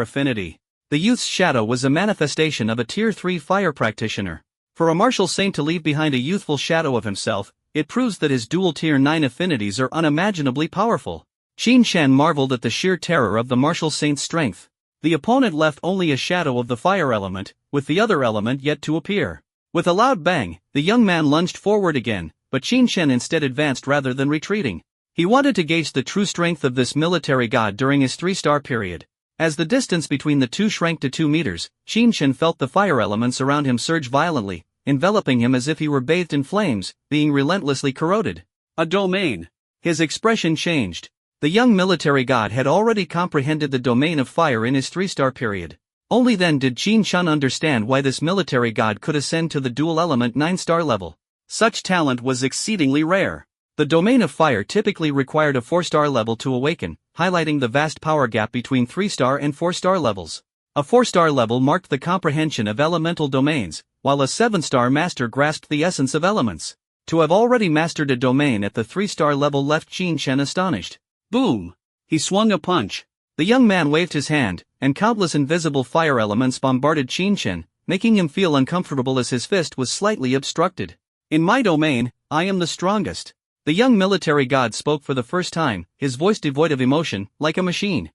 affinity. The youth's shadow was a manifestation of a Tier 3 fire practitioner. For a martial saint to leave behind a youthful shadow of himself, it proves that his dual Tier 9 affinities are unimaginably powerful. Qin Chen marveled at the sheer terror of the martial saint's strength. The opponent left only a shadow of the fire element, with the other element yet to appear. With a loud bang, the young man lunged forward again, but Qin Chen instead advanced rather than retreating. He wanted to gauge the true strength of this military god during his 3-star period. As the distance between the two shrank to 2 meters, Qin Chen felt the fire elements around him surge violently, enveloping him as if he were bathed in flames, being relentlessly corroded. A domain. His expression changed. The young military god had already comprehended the domain of fire in his 3-star period. Only then did Qin Chen understand why this military god could ascend to the dual element 9-star level. Such talent was exceedingly rare. The domain of fire typically required a 4-star level to awaken, highlighting the vast power gap between 3-star and 4-star levels. A 4-star level marked the comprehension of elemental domains, while a 7-star master grasped the essence of elements. To have already mastered a domain at the 3-star level left Qin Chen astonished. Boom! He swung a punch. The young man waved his hand, and countless invisible fire elements bombarded Qin Chen, making him feel uncomfortable as his fist was slightly obstructed. In my domain, I am the strongest. The young military god spoke for the first time, his voice devoid of emotion, like a machine.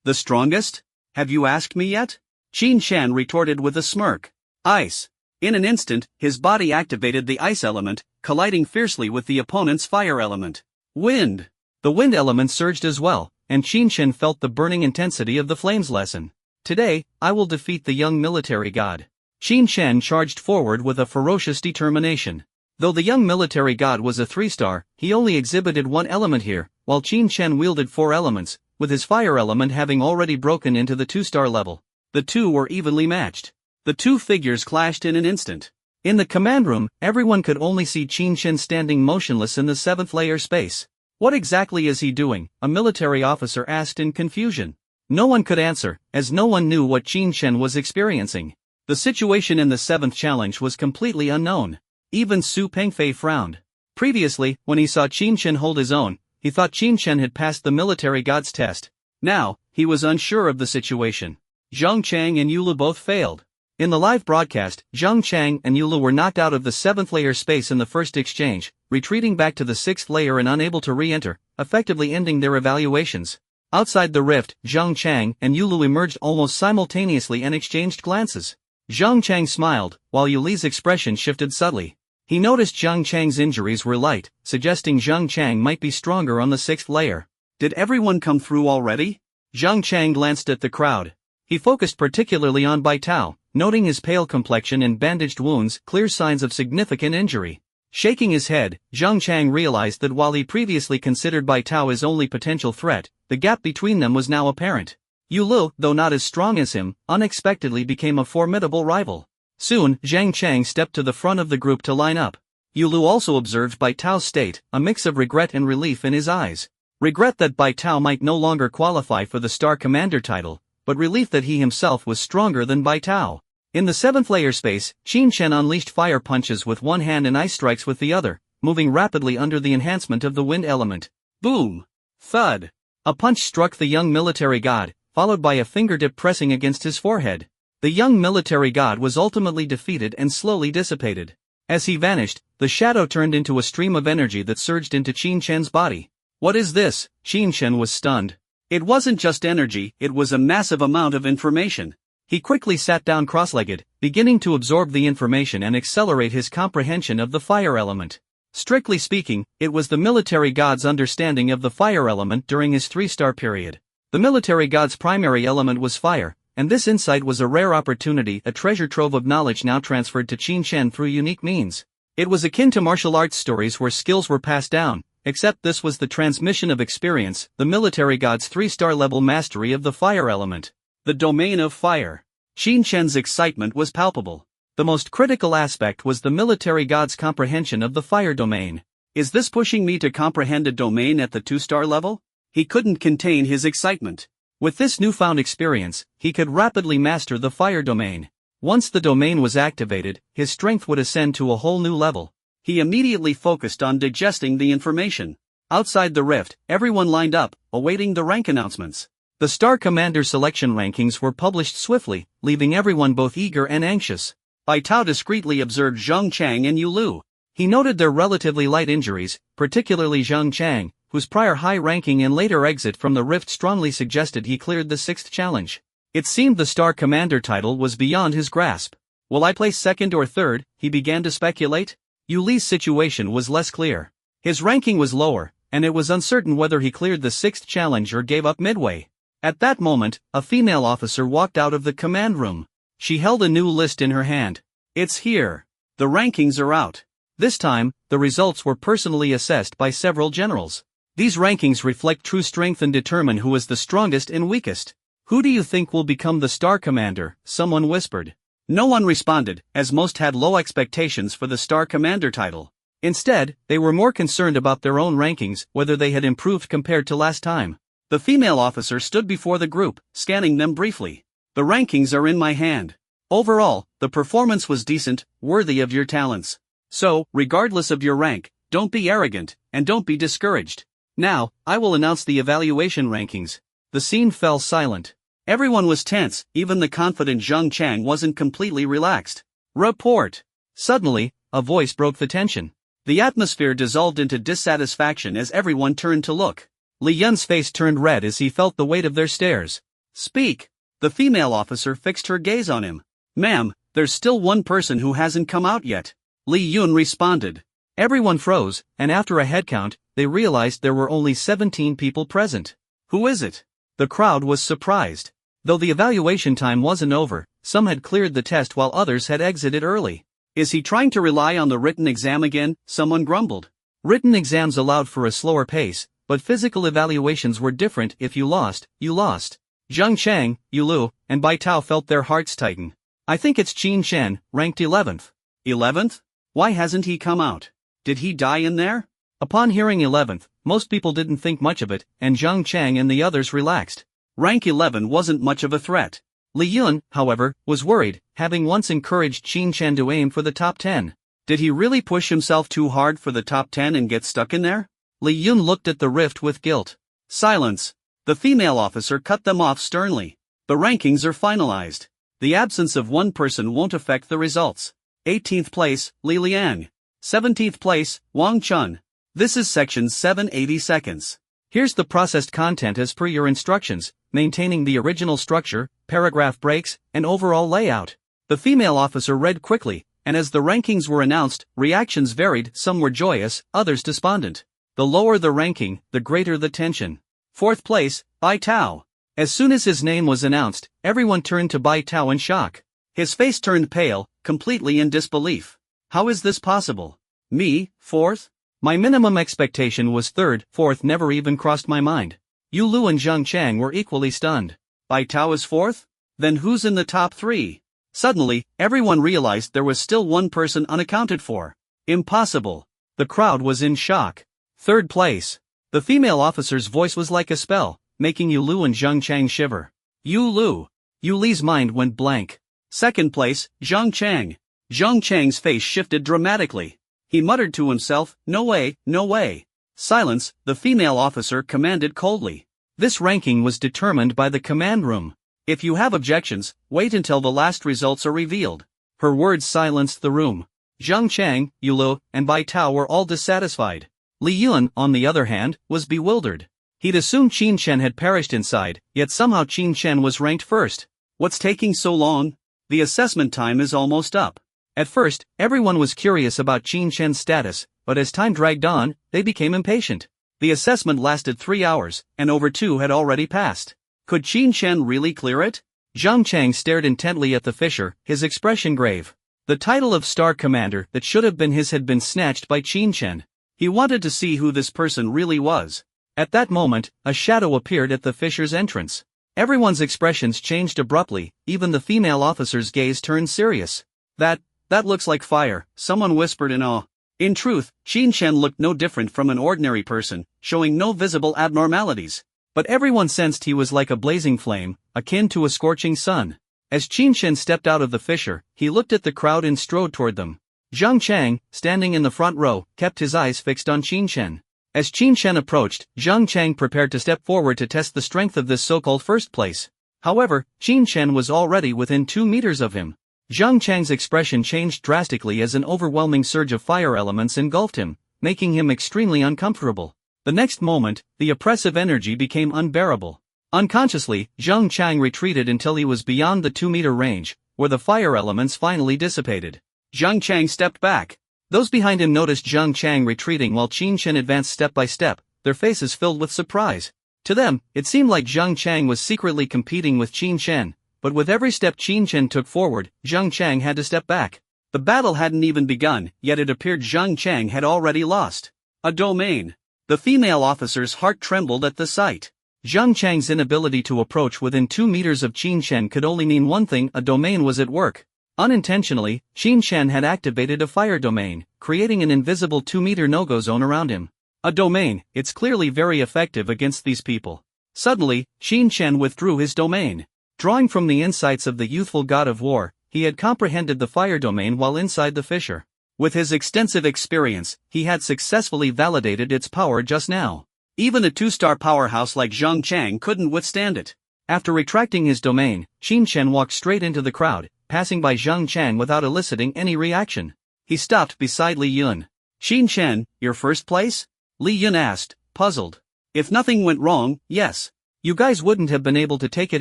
The strongest? Have you asked me yet? Qin Chen retorted with a smirk. Ice. In an instant, his body activated the ice element, colliding fiercely with the opponent's fire element. Wind. The wind element surged as well, and Qin Chen felt the burning intensity of the flames lesson. Today, I will defeat the young military god. Qin Chen charged forward with a ferocious determination. Though the young military god was a 3-star, he only exhibited one element here, while Qin Chen wielded 4 elements, with his fire element having already broken into the 2-star level. The two were evenly matched. The two figures clashed in an instant. In the command room, everyone could only see Qin Chen standing motionless in the 7th layer space. What exactly is he doing? A military officer asked in confusion. No one could answer, as no one knew what Qin Chen was experiencing. The situation in the 7th challenge was completely unknown. Even Su Pengfei frowned. Previously, when he saw Qin Chen hold his own, he thought Qin Chen had passed the military god's test. Now, he was unsure of the situation. Zhang Chang and Yulu both failed. In the live broadcast, Zhang Chang and Yulu were knocked out of the 7th layer space in the first exchange, retreating back to the 6th layer and unable to re-enter, effectively ending their evaluations. Outside the rift, Zhang Chang and Yulu emerged almost simultaneously and exchanged glances. Zhang Chang smiled, while Yuli's expression shifted subtly. He noticed Zhang Chang's injuries were light, suggesting Zhang Chang might be stronger on the 6th layer. Did everyone come through already? Zhang Chang glanced at the crowd. He focused particularly on Bai Tao, noting his pale complexion and bandaged wounds, clear signs of significant injury. Shaking his head, Zhang Chang realized that while he previously considered Bai Tao his only potential threat, the gap between them was now apparent. Yu Lu, though not as strong as him, unexpectedly became a formidable rival. Soon, Zhang Chang stepped to the front of the group to line up. Yu Lu also observed Bai Tao's state, a mix of regret and relief in his eyes. Regret that Bai Tao might no longer qualify for the Star Commander title, but relief that he himself was stronger than Bai Tao. In the 7th layer space, Qin Chen unleashed fire punches with one hand and ice strikes with the other, moving rapidly under the enhancement of the wind element. Boom! Thud! A punch struck the young military god, followed by a fingertip pressing against his forehead. The young military god was ultimately defeated and slowly dissipated. As he vanished, the shadow turned into a stream of energy that surged into Qin Chen's body. What is this? Qin Chen was stunned. It wasn't just energy, it was a massive amount of information. He quickly sat down cross-legged, beginning to absorb the information and accelerate his comprehension of the fire element. Strictly speaking, it was the military god's understanding of the fire element during his 3-star period. The military god's primary element was fire, and this insight was a rare opportunity, a treasure trove of knowledge now transferred to Qin Chen through unique means. It was akin to martial arts stories where skills were passed down, except this was the transmission of experience, the military god's 3-star level mastery of the fire element. The domain of fire. Qin Chen's excitement was palpable. The most critical aspect was the military god's comprehension of the fire domain. Is this pushing me to comprehend a domain at the 2-star level? He couldn't contain his excitement. With this newfound experience, he could rapidly master the fire domain. Once the domain was activated, his strength would ascend to a whole new level. He immediately focused on digesting the information. Outside the rift, everyone lined up, awaiting the rank announcements. The Star Commander selection rankings were published swiftly, leaving everyone both eager and anxious. Bai Tao discreetly observed Zhang Chang and Yu Lu. He noted their relatively light injuries, particularly Zhang Chang, whose prior high ranking and later exit from the rift strongly suggested he cleared the 6th challenge. It seemed the Star Commander title was beyond his grasp. Will I place 2nd or 3rd? He began to speculate. Yu Li's situation was less clear. His ranking was lower, and it was uncertain whether he cleared the 6th challenge or gave up midway. At that moment, a female officer walked out of the command room. She held a new list in her hand. It's here. The rankings are out. This time, the results were personally assessed by several generals. These rankings reflect true strength and determine who is the strongest and weakest. Who do you think will become the Star Commander? Someone whispered. No one responded, as most had low expectations for the Star Commander title. Instead, they were more concerned about their own rankings, whether they had improved compared to last time. The female officer stood before the group, scanning them briefly. The rankings are in my hand. Overall, the performance was decent, worthy of your talents. So, regardless of your rank, don't be arrogant, and don't be discouraged. Now, I will announce the evaluation rankings. The scene fell silent. Everyone was tense, even the confident Zhang Chang wasn't completely relaxed. Report. Suddenly, a voice broke the tension. The atmosphere dissolved into dissatisfaction as everyone turned to look. Li Yun's face turned red as he felt the weight of their stares. Speak! The female officer fixed her gaze on him. Ma'am, there's still one person who hasn't come out yet. Li Yun responded. Everyone froze, and after a headcount, they realized there were only 17 people present. Who is it? The crowd was surprised. Though the evaluation time wasn't over, some had cleared the test while others had exited early. Is he trying to rely on the written exam again? Someone grumbled. Written exams allowed for a slower pace, but physical evaluations were different. If you lost, you lost. Zhang Chang, Yu Lu, and Bai Tao felt their hearts tighten. I think it's Qin Chen, ranked 11th. 11th? Why hasn't he come out? Did he die in there? Upon hearing 11th, most people didn't think much of it, and Zhang Chang and the others relaxed. Rank 11 wasn't much of a threat. Li Yun, however, was worried, having once encouraged Qin Chen to aim for the top 10. Did he really push himself too hard for the top 10 and get stuck in there? Li Yun looked at the rift with guilt. Silence! The female officer cut them off sternly. The rankings are finalized. The absence of one person won't affect the results. 18th place, Li Liang. 17th place, Wang Chun. This is section 780 seconds. Here's the processed content as per your instructions, maintaining the original structure, paragraph breaks, and overall layout. The female officer read quickly, and as the rankings were announced, reactions varied. Some were joyous, others despondent. The lower the ranking, the greater the tension. 4th place, Bai Tao. As soon as his name was announced, everyone turned to Bai Tao in shock. His face turned pale, completely in disbelief. How is this possible? Me, 4th? My minimum expectation was 3rd, 4th never even crossed my mind. Yu Lu and Zhang Chang were equally stunned. Bai Tao is 4th? Then who's in the top 3? Suddenly, everyone realized there was still one person unaccounted for. Impossible. The crowd was in shock. 3rd place. The female officer's voice was like a spell, making Yu Lu and Zhang Chang shiver. Yu Lu. Yu Li's mind went blank. 2nd place, Zhang Chang. Zhang Chang's face shifted dramatically. He muttered to himself, no way, no way. Silence, the female officer commanded coldly. This ranking was determined by the command room. If you have objections, wait until the last results are revealed. Her words silenced the room. Zhang Chang, Yu Lu, and Bai Tao were all dissatisfied. Li Yun, on the other hand, was bewildered. He'd assumed Qin Chen had perished inside, yet somehow Qin Chen was ranked first. What's taking so long? The assessment time is almost up. At first, everyone was curious about Qin Chen's status, but as time dragged on, they became impatient. The assessment lasted 3 hours, and over 2 had already passed. Could Qin Chen really clear it? Zhang Chang stared intently at the fisher, his expression grave. The title of Star Commander that should have been his had been snatched by Qin Chen. He wanted to see who this person really was. At that moment, a shadow appeared at the fisher's entrance. Everyone's expressions changed abruptly, even the female officer's gaze turned serious. That looks like fire, someone whispered in awe. In truth, Qin Chen looked no different from an ordinary person, showing no visible abnormalities. But everyone sensed he was like a blazing flame, akin to a scorching sun. As Qin Chen stepped out of the fissure, he looked at the crowd and strode toward them. Zhang Chang, standing in the front row, kept his eyes fixed on Qin Chen. As Qin Chen approached, Zhang Chang prepared to step forward to test the strength of this so-called first place. However, Qin Chen was already within 2 meters of him. Zhang Chang's expression changed drastically as an overwhelming surge of fire elements engulfed him, making him extremely uncomfortable. The next moment, the oppressive energy became unbearable. Unconsciously, Zhang Chang retreated until he was beyond the 2-meter range, where the fire elements finally dissipated. Zhang Chang stepped back. Those behind him noticed Zhang Chang retreating while Qin Chen advanced step by step, their faces filled with surprise. To them, it seemed like Zhang Chang was secretly competing with Qin Chen, but with every step Qin Chen took forward, Zhang Chang had to step back. The battle hadn't even begun, yet it appeared Zhang Chang had already lost. A domain. The female officer's heart trembled at the sight. Zhang Chang's inability to approach within 2 meters of Qin Chen could only mean one thing: a domain was at work. Unintentionally, Qin Chen had activated a fire domain, creating an invisible 2-meter no-go zone around him. A domain, it's clearly very effective against these people. Suddenly, Qin Chen withdrew his domain. Drawing from the insights of the youthful god of war, he had comprehended the fire domain while inside the fissure. With his extensive experience, he had successfully validated its power just now. Even a 2-star powerhouse like Zhang Chang couldn't withstand it. After retracting his domain, Qin Chen walked straight into the crowd, passing by Zhang Chang without eliciting any reaction. He stopped beside Li Yun. Qin Chen, your first place? Li Yun asked, puzzled. If nothing went wrong, yes. You guys wouldn't have been able to take it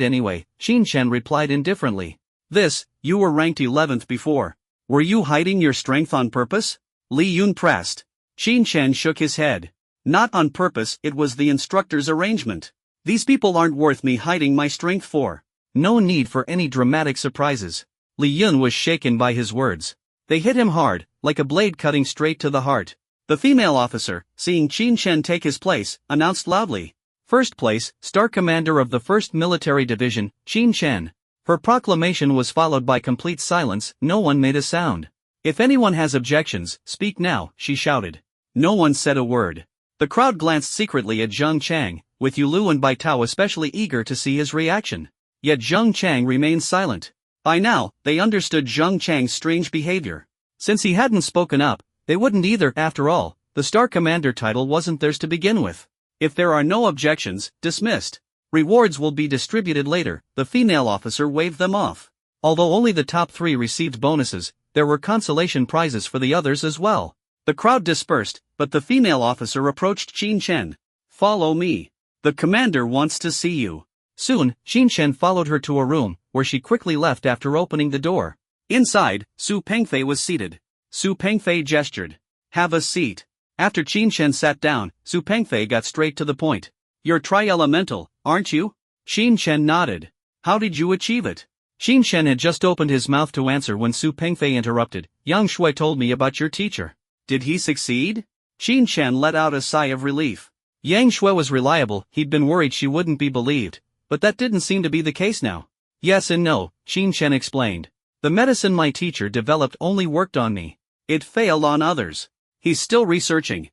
anyway, Qin Chen replied indifferently. You were ranked 11th before. Were you hiding your strength on purpose? Li Yun pressed. Qin Chen shook his head. Not on purpose, it was the instructor's arrangement. These people aren't worth me hiding my strength for. No need for any dramatic surprises. Li Yun was shaken by his words. They hit him hard, like a blade cutting straight to the heart. The female officer, seeing Qin Chen take his place, announced loudly. First place, Star Commander of the 1st Military Division, Qin Chen. Her proclamation was followed by complete silence, no one made a sound. If anyone has objections, speak now, she shouted. No one said a word. The crowd glanced secretly at Zheng Chang, with Yulu and Bai Tao especially eager to see his reaction. Yet Zheng Chang remained silent. By now, they understood Zheng Chang's strange behavior. Since he hadn't spoken up, they wouldn't either. After all, the Star Commander title wasn't theirs to begin with. If there are no objections, dismissed. Rewards will be distributed later, the female officer waved them off. Although only the top 3 received bonuses, there were consolation prizes for the others as well. The crowd dispersed, but the female officer approached Qin Chen. Follow me. The commander wants to see you. Soon, Qin Chen followed her to a room, where she quickly left after opening the door. Inside, Su Pengfei was seated. Su Pengfei gestured. Have a seat. After Qin Chen sat down, Su Pengfei got straight to the point. You're tri-elemental, aren't you? Qin Chen nodded. How did you achieve it? Qin Chen had just opened his mouth to answer when Su Pengfei interrupted. Yang Shui told me about your teacher. Did he succeed? Qin Chen let out a sigh of relief. Yang Shui was reliable, he'd been worried she wouldn't be believed. But that didn't seem to be the case now. Yes and no, Qin Chen explained. The medicine my teacher developed only worked on me. It failed on others. He's still researching.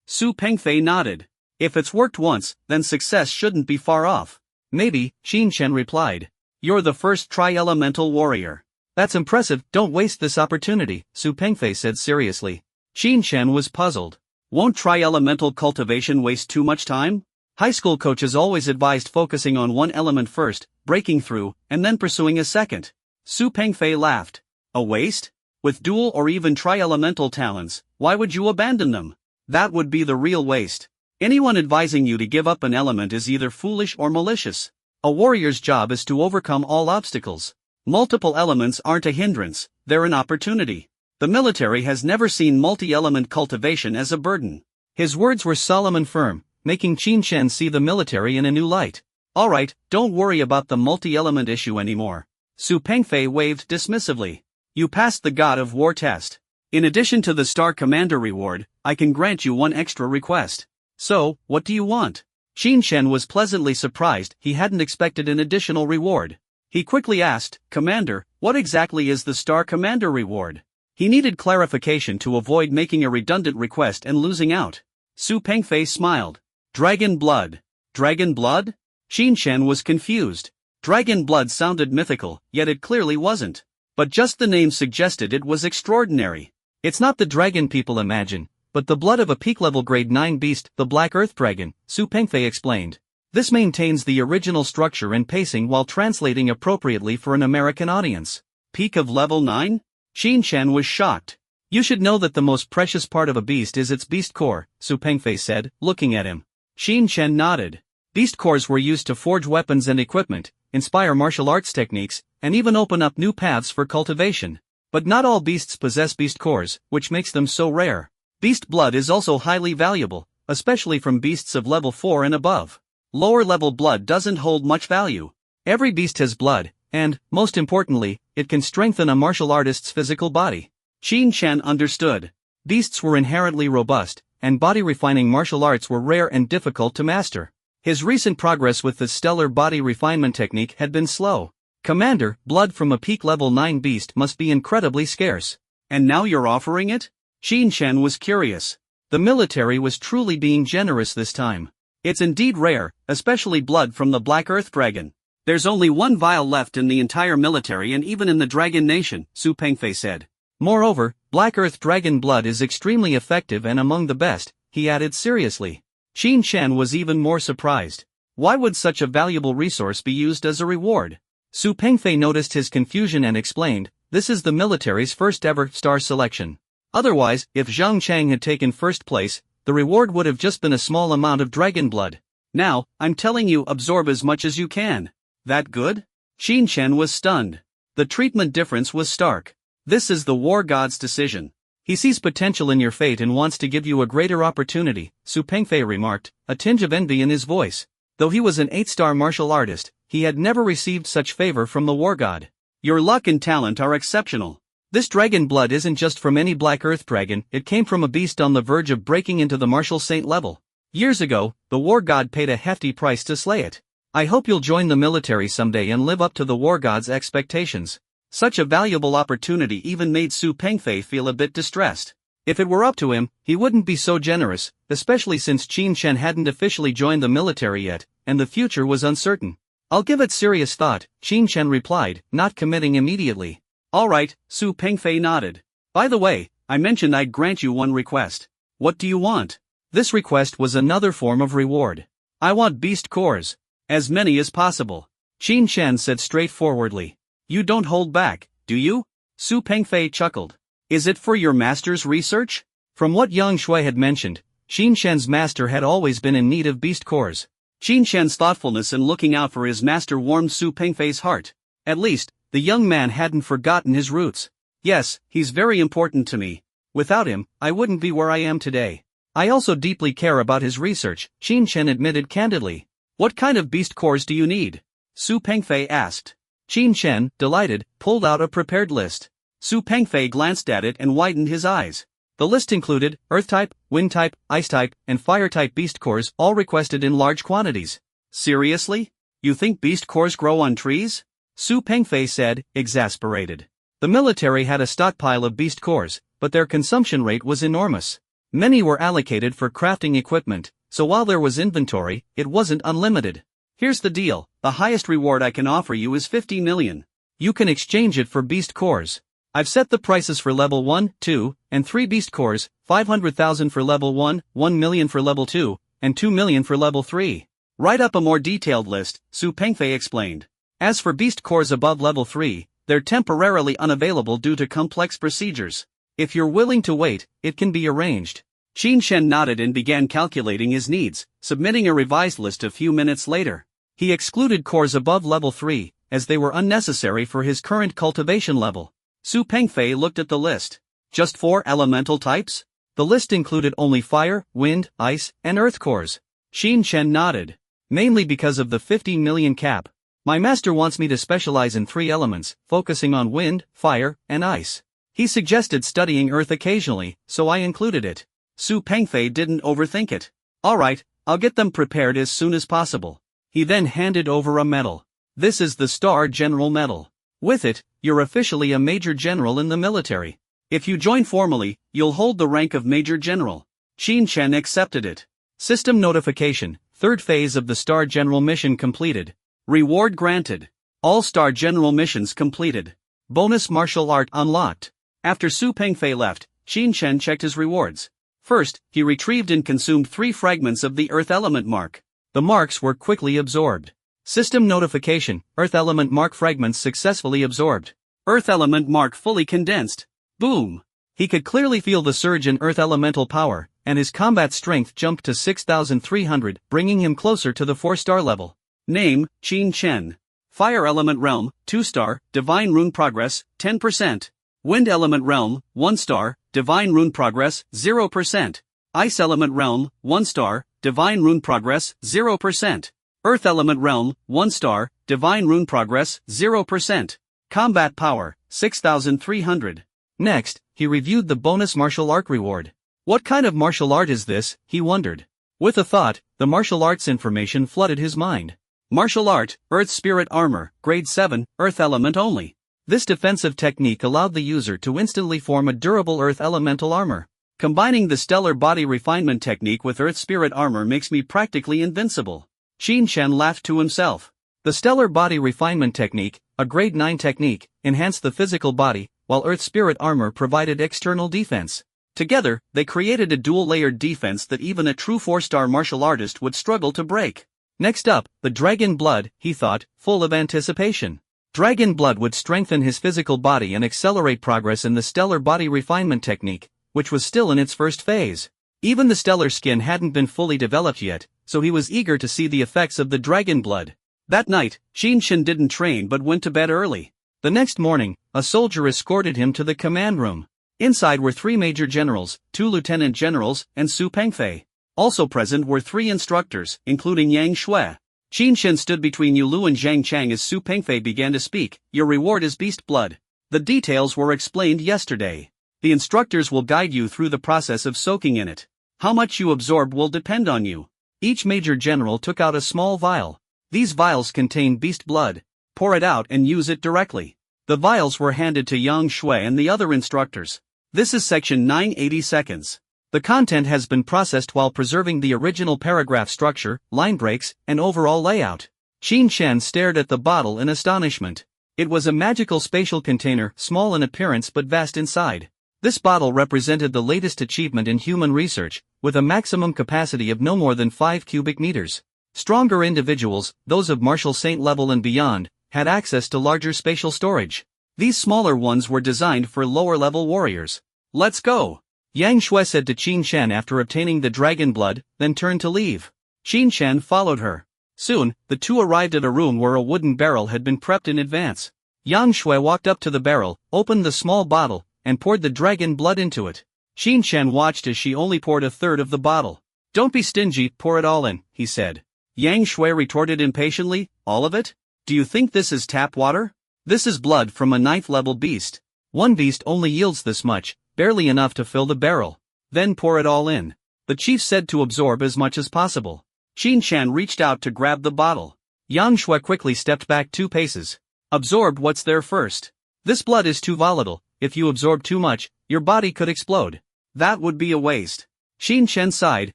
Su Pengfei nodded. If it's worked once, then success shouldn't be far off. Maybe, Qin Chen replied. You're the first tri-elemental warrior. That's impressive, don't waste this opportunity, Su Pengfei said seriously. Qin Chen was puzzled. Won't tri-elemental cultivation waste too much time? High school coaches always advised focusing on one element first, breaking through, and then pursuing a second. Su Pengfei laughed. A waste? With dual or even tri-elemental talents, why would you abandon them? That would be the real waste. Anyone advising you to give up an element is either foolish or malicious. A warrior's job is to overcome all obstacles. Multiple elements aren't a hindrance, they're an opportunity. The military has never seen multi-element cultivation as a burden. His words were solemn and firm, making Qin Chen see the military in a new light. Alright, don't worry about the multi-element issue anymore. Su Pengfei waved dismissively. You passed the God of War test. In addition to the Star Commander reward, I can grant you one extra request. So, what do you want? Qin Chen was pleasantly surprised, he hadn't expected an additional reward. He quickly asked, Commander, what exactly is the Star Commander reward? He needed clarification to avoid making a redundant request and losing out. Su Pengfei smiled. Dragon blood. Dragon blood? Qin Chen was confused. Dragon blood sounded mythical, yet it clearly wasn't. But just the name suggested it was extraordinary. It's not the dragon people imagine, but the blood of a peak-level grade 9 beast, the Black Earth Dragon, Su Pengfei explained. This maintains the original structure and pacing while translating appropriately for an American audience. Peak of level 9? Qin Chen was shocked. You should know that the most precious part of a beast is its beast core, Su Pengfei said, looking at him. Qin Chen nodded. Beast cores were used to forge weapons and equipment, inspire martial arts techniques, and even open up new paths for cultivation. But not all beasts possess beast cores, which makes them so rare. Beast blood is also highly valuable, especially from beasts of level 4 and above. Lower level blood doesn't hold much value. Every beast has blood, and, most importantly, it can strengthen a martial artist's physical body. Qin Chen understood. Beasts were inherently robust, and body-refining martial arts were rare and difficult to master. His recent progress with the stellar body refinement technique had been slow. Commander, blood from a peak level 9 beast must be incredibly scarce. And now you're offering it? Qin Chen was curious. The military was truly being generous this time. It's indeed rare, especially blood from the Black Earth Dragon. There's only one vial left in the entire military and even in the Dragon Nation, Su Pengfei said. Moreover, Black Earth Dragon blood is extremely effective and among the best, he added seriously. Qin Chen was even more surprised. Why would such a valuable resource be used as a reward? Su Pengfei noticed his confusion and explained, this is the military's first ever star selection. Otherwise, if Zhang Chang had taken first place, the reward would have just been a small amount of dragon blood. Now, I'm telling you, absorb as much as you can. That good? Qin Chen was stunned. The treatment difference was stark. This is the war god's decision. He sees potential in your fate and wants to give you a greater opportunity, Su Pengfei remarked, a tinge of envy in his voice. Though he was an 8-star martial artist, he had never received such favor from the war god. Your luck and talent are exceptional. This dragon blood isn't just from any black earth dragon, it came from a beast on the verge of breaking into the martial saint level. Years ago, the war god paid a hefty price to slay it. I hope you'll join the military someday and live up to the war god's expectations. Such a valuable opportunity even made Su Pengfei feel a bit distressed. If it were up to him, he wouldn't be so generous, especially since Qin Chen hadn't officially joined the military yet, and the future was uncertain. I'll give it serious thought, Qin Chen replied, not committing immediately. All right, Su Pengfei nodded. By the way, I mentioned I'd grant you one request. What do you want? This request was another form of reward. I want beast cores. As many as possible. Qin Chen said straightforwardly. You don't hold back, do you? Su Pengfei chuckled. Is it for your master's research? From what Yang Shui had mentioned, Qin Chen's master had always been in need of beast cores. Qin Chen's thoughtfulness in looking out for his master warmed Su Pengfei's heart. At least, the young man hadn't forgotten his roots. Yes, he's very important to me. Without him, I wouldn't be where I am today. I also deeply care about his research, Qin Chen admitted candidly. What kind of beast cores do you need? Su Pengfei asked. Qin Chen, delighted, pulled out a prepared list. Su Pengfei glanced at it and widened his eyes. The list included Earth-type, Wind-type, Ice-type, and Fire-type beast cores, all requested in large quantities. Seriously? You think beast cores grow on trees? Su Pengfei said, exasperated. The military had a stockpile of beast cores, but their consumption rate was enormous. Many were allocated for crafting equipment, so while there was inventory, it wasn't unlimited. Here's the deal, the highest reward I can offer you is 50 million. You can exchange it for beast cores. I've set the prices for level 1, 2, and 3 beast cores, 500,000 for level 1, 1 million for level 2, and 2 million for level 3. Write up a more detailed list, Su Pengfei explained. As for beast cores above level 3, they're temporarily unavailable due to complex procedures. If you're willing to wait, it can be arranged. Qin Chen nodded and began calculating his needs, submitting a revised list a few minutes later. He excluded cores above level 3, as they were unnecessary for his current cultivation level. Su Pengfei looked at the list. Just 4 elemental types? The list included only fire, wind, ice, and earth cores. Qin Chen nodded. Mainly because of the 15 million cap. My master wants me to specialize in 3 elements, focusing on wind, fire, and ice. He suggested studying earth occasionally, so I included it. Su Pengfei didn't overthink it. All right, I'll get them prepared as soon as possible. He then handed over a medal. This is the Star General Medal. With it, you're officially a Major General in the military. If you join formally, you'll hold the rank of Major General. Qin Chen accepted it. System notification, 3rd phase of the Star General mission completed. Reward granted. All Star General missions completed. Bonus martial art unlocked. After Su Pengfei left, Qin Chen checked his rewards. First, he retrieved and consumed 3 fragments of the Earth Element Mark. The marks were quickly absorbed. System notification, Earth Element Mark fragments successfully absorbed. Earth Element Mark fully condensed. Boom! He could clearly feel the surge in Earth Elemental power, and his combat strength jumped to 6,300, bringing him closer to the 4-star level. Name, Qin Chen. Fire Element Realm, 2-star, Divine Rune Progress, 10%. Wind Element Realm, 1-star, Divine Rune Progress, 0%. Ice Element Realm, 1-star, Divine Rune Progress, 0%. Earth Element Realm, 1-star, Divine Rune Progress, 0%. Combat Power, 6,300. Next, he reviewed the bonus martial art reward. What kind of martial art is this, he wondered. With a thought, the martial arts information flooded his mind. Martial Art, Earth Spirit Armor, Grade 7, Earth Element only. This defensive technique allowed the user to instantly form a durable Earth Elemental armor. Combining the Stellar Body Refinement technique with Earth Spirit Armor makes me practically invincible. Qin Chen laughed to himself. The Stellar Body Refinement technique, a Grade 9 technique, enhanced the physical body, while Earth Spirit Armor provided external defense. Together, they created a dual-layered defense that even a true 4-star martial artist would struggle to break. Next up, the Dragon Blood, he thought, full of anticipation. Dragon Blood would strengthen his physical body and accelerate progress in the Stellar Body Refinement technique, which was still in its first phase. Even the stellar skin hadn't been fully developed yet, so he was eager to see the effects of the dragon blood. That night, Qin Chen didn't train but went to bed early. The next morning, a soldier escorted him to the command room. Inside were 3 major generals, 2 lieutenant generals, and Su Pengfei. Also present were 3 instructors, including Yang Shui. Qin Chen stood between Yulu and Zhang Chang as Su Pengfei began to speak. Your reward is beast blood. The details were explained yesterday. The instructors will guide you through the process of soaking in it. How much you absorb will depend on you. Each major general took out a small vial. These vials contain beast blood. Pour it out and use it directly. The vials were handed to Yang Shui and the other instructors. This is section 980 seconds. The content has been processed while preserving the original paragraph structure, line breaks, and overall layout. Qin Chen stared at the bottle in astonishment. It was a magical spatial container, small in appearance but vast inside. This bottle represented the latest achievement in human research, with a maximum capacity of no more than 5 cubic meters. Stronger individuals, those of martial saint level and beyond, had access to larger spatial storage. These smaller ones were designed for lower-level warriors. Let's go! Yang Shui said to Qin Chen after obtaining the dragon blood, then turned to leave. Qin Chen followed her. Soon, the two arrived at a room where a wooden barrel had been prepped in advance. Yang Shui walked up to the barrel, opened the small bottle, and poured the dragon blood into it. Qin Chen watched as she only poured a third of the bottle. Don't be stingy, pour it all in, he said. Yang Shui retorted impatiently, all of it? Do you think this is tap water? This is blood from a 9th-level beast. One beast only yields this much, barely enough to fill the barrel. Then pour it all in. The chief said to absorb as much as possible. Qin Chen reached out to grab the bottle. Yang Shui quickly stepped back 2 paces. Absorbed what's there first. This blood is too volatile. If you absorb too much, your body could explode. That would be a waste. Qin Chen sighed,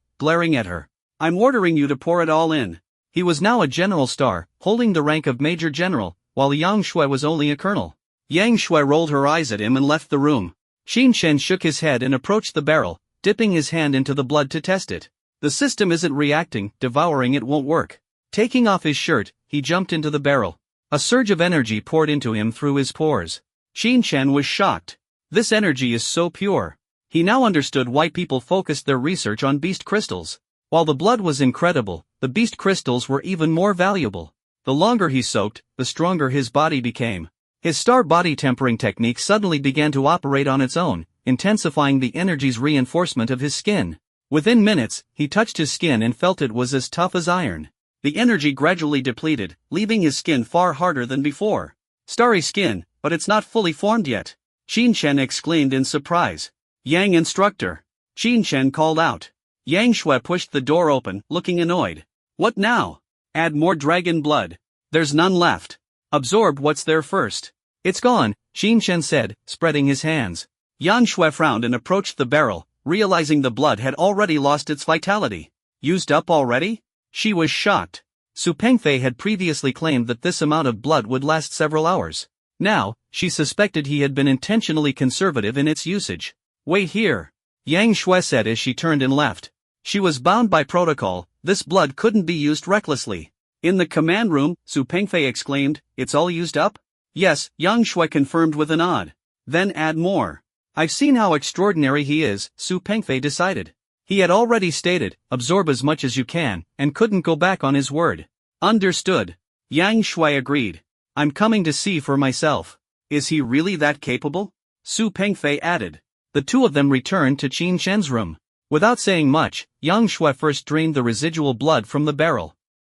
glaring at her. I'm ordering you to pour it all in. He was now a general star, holding the rank of major general, while Yang Shui was only a colonel. Yang Shui rolled her eyes at him and left the room. Qin Chen shook his head and approached the barrel, dipping his hand into the blood to test it. The system isn't reacting, devouring it won't work. Taking off his shirt, he jumped into the barrel. A surge of energy poured into him through his pores. Qin Chen was shocked. This energy is so pure. He now understood why people focused their research on beast crystals. While the blood was incredible, the beast crystals were even more valuable. The longer he soaked, the stronger his body became. His star body tempering technique suddenly began to operate on its own, intensifying the energy's reinforcement of his skin. Within minutes, he touched his skin and felt it was as tough as iron. The energy gradually depleted, leaving his skin far harder than before. Starry skin, but it's not fully formed yet. Qin Chen exclaimed in surprise. Yang instructor. Qin Chen called out. Yang Shui pushed the door open, looking annoyed. What now? Add more dragon blood. There's none left. Absorb what's there first. It's gone, Qin Chen said, spreading his hands. Yang Shui frowned and approached the barrel, realizing the blood had already lost its vitality. Used up already? She was shocked. Su Pengfei had previously claimed that this amount of blood would last several hours. Now, she suspected he had been intentionally conservative in its usage. Wait here. Yang Shui said as she turned and left. She was bound by protocol, this blood couldn't be used recklessly. In the command room, Su Pengfei exclaimed, it's all used up? Yes, Yang Shui confirmed with a nod. Then add more. I've seen how extraordinary he is, Su Pengfei decided. He had already stated, absorb as much as you can, and couldn't go back on his word. Understood. Yang Shui agreed. I'm coming to see for myself. Is he really that capable? Su Pengfei added. The two of them returned to Qin Chen's room. Without saying much, Yang Shui first drained the residual blood from the barrel.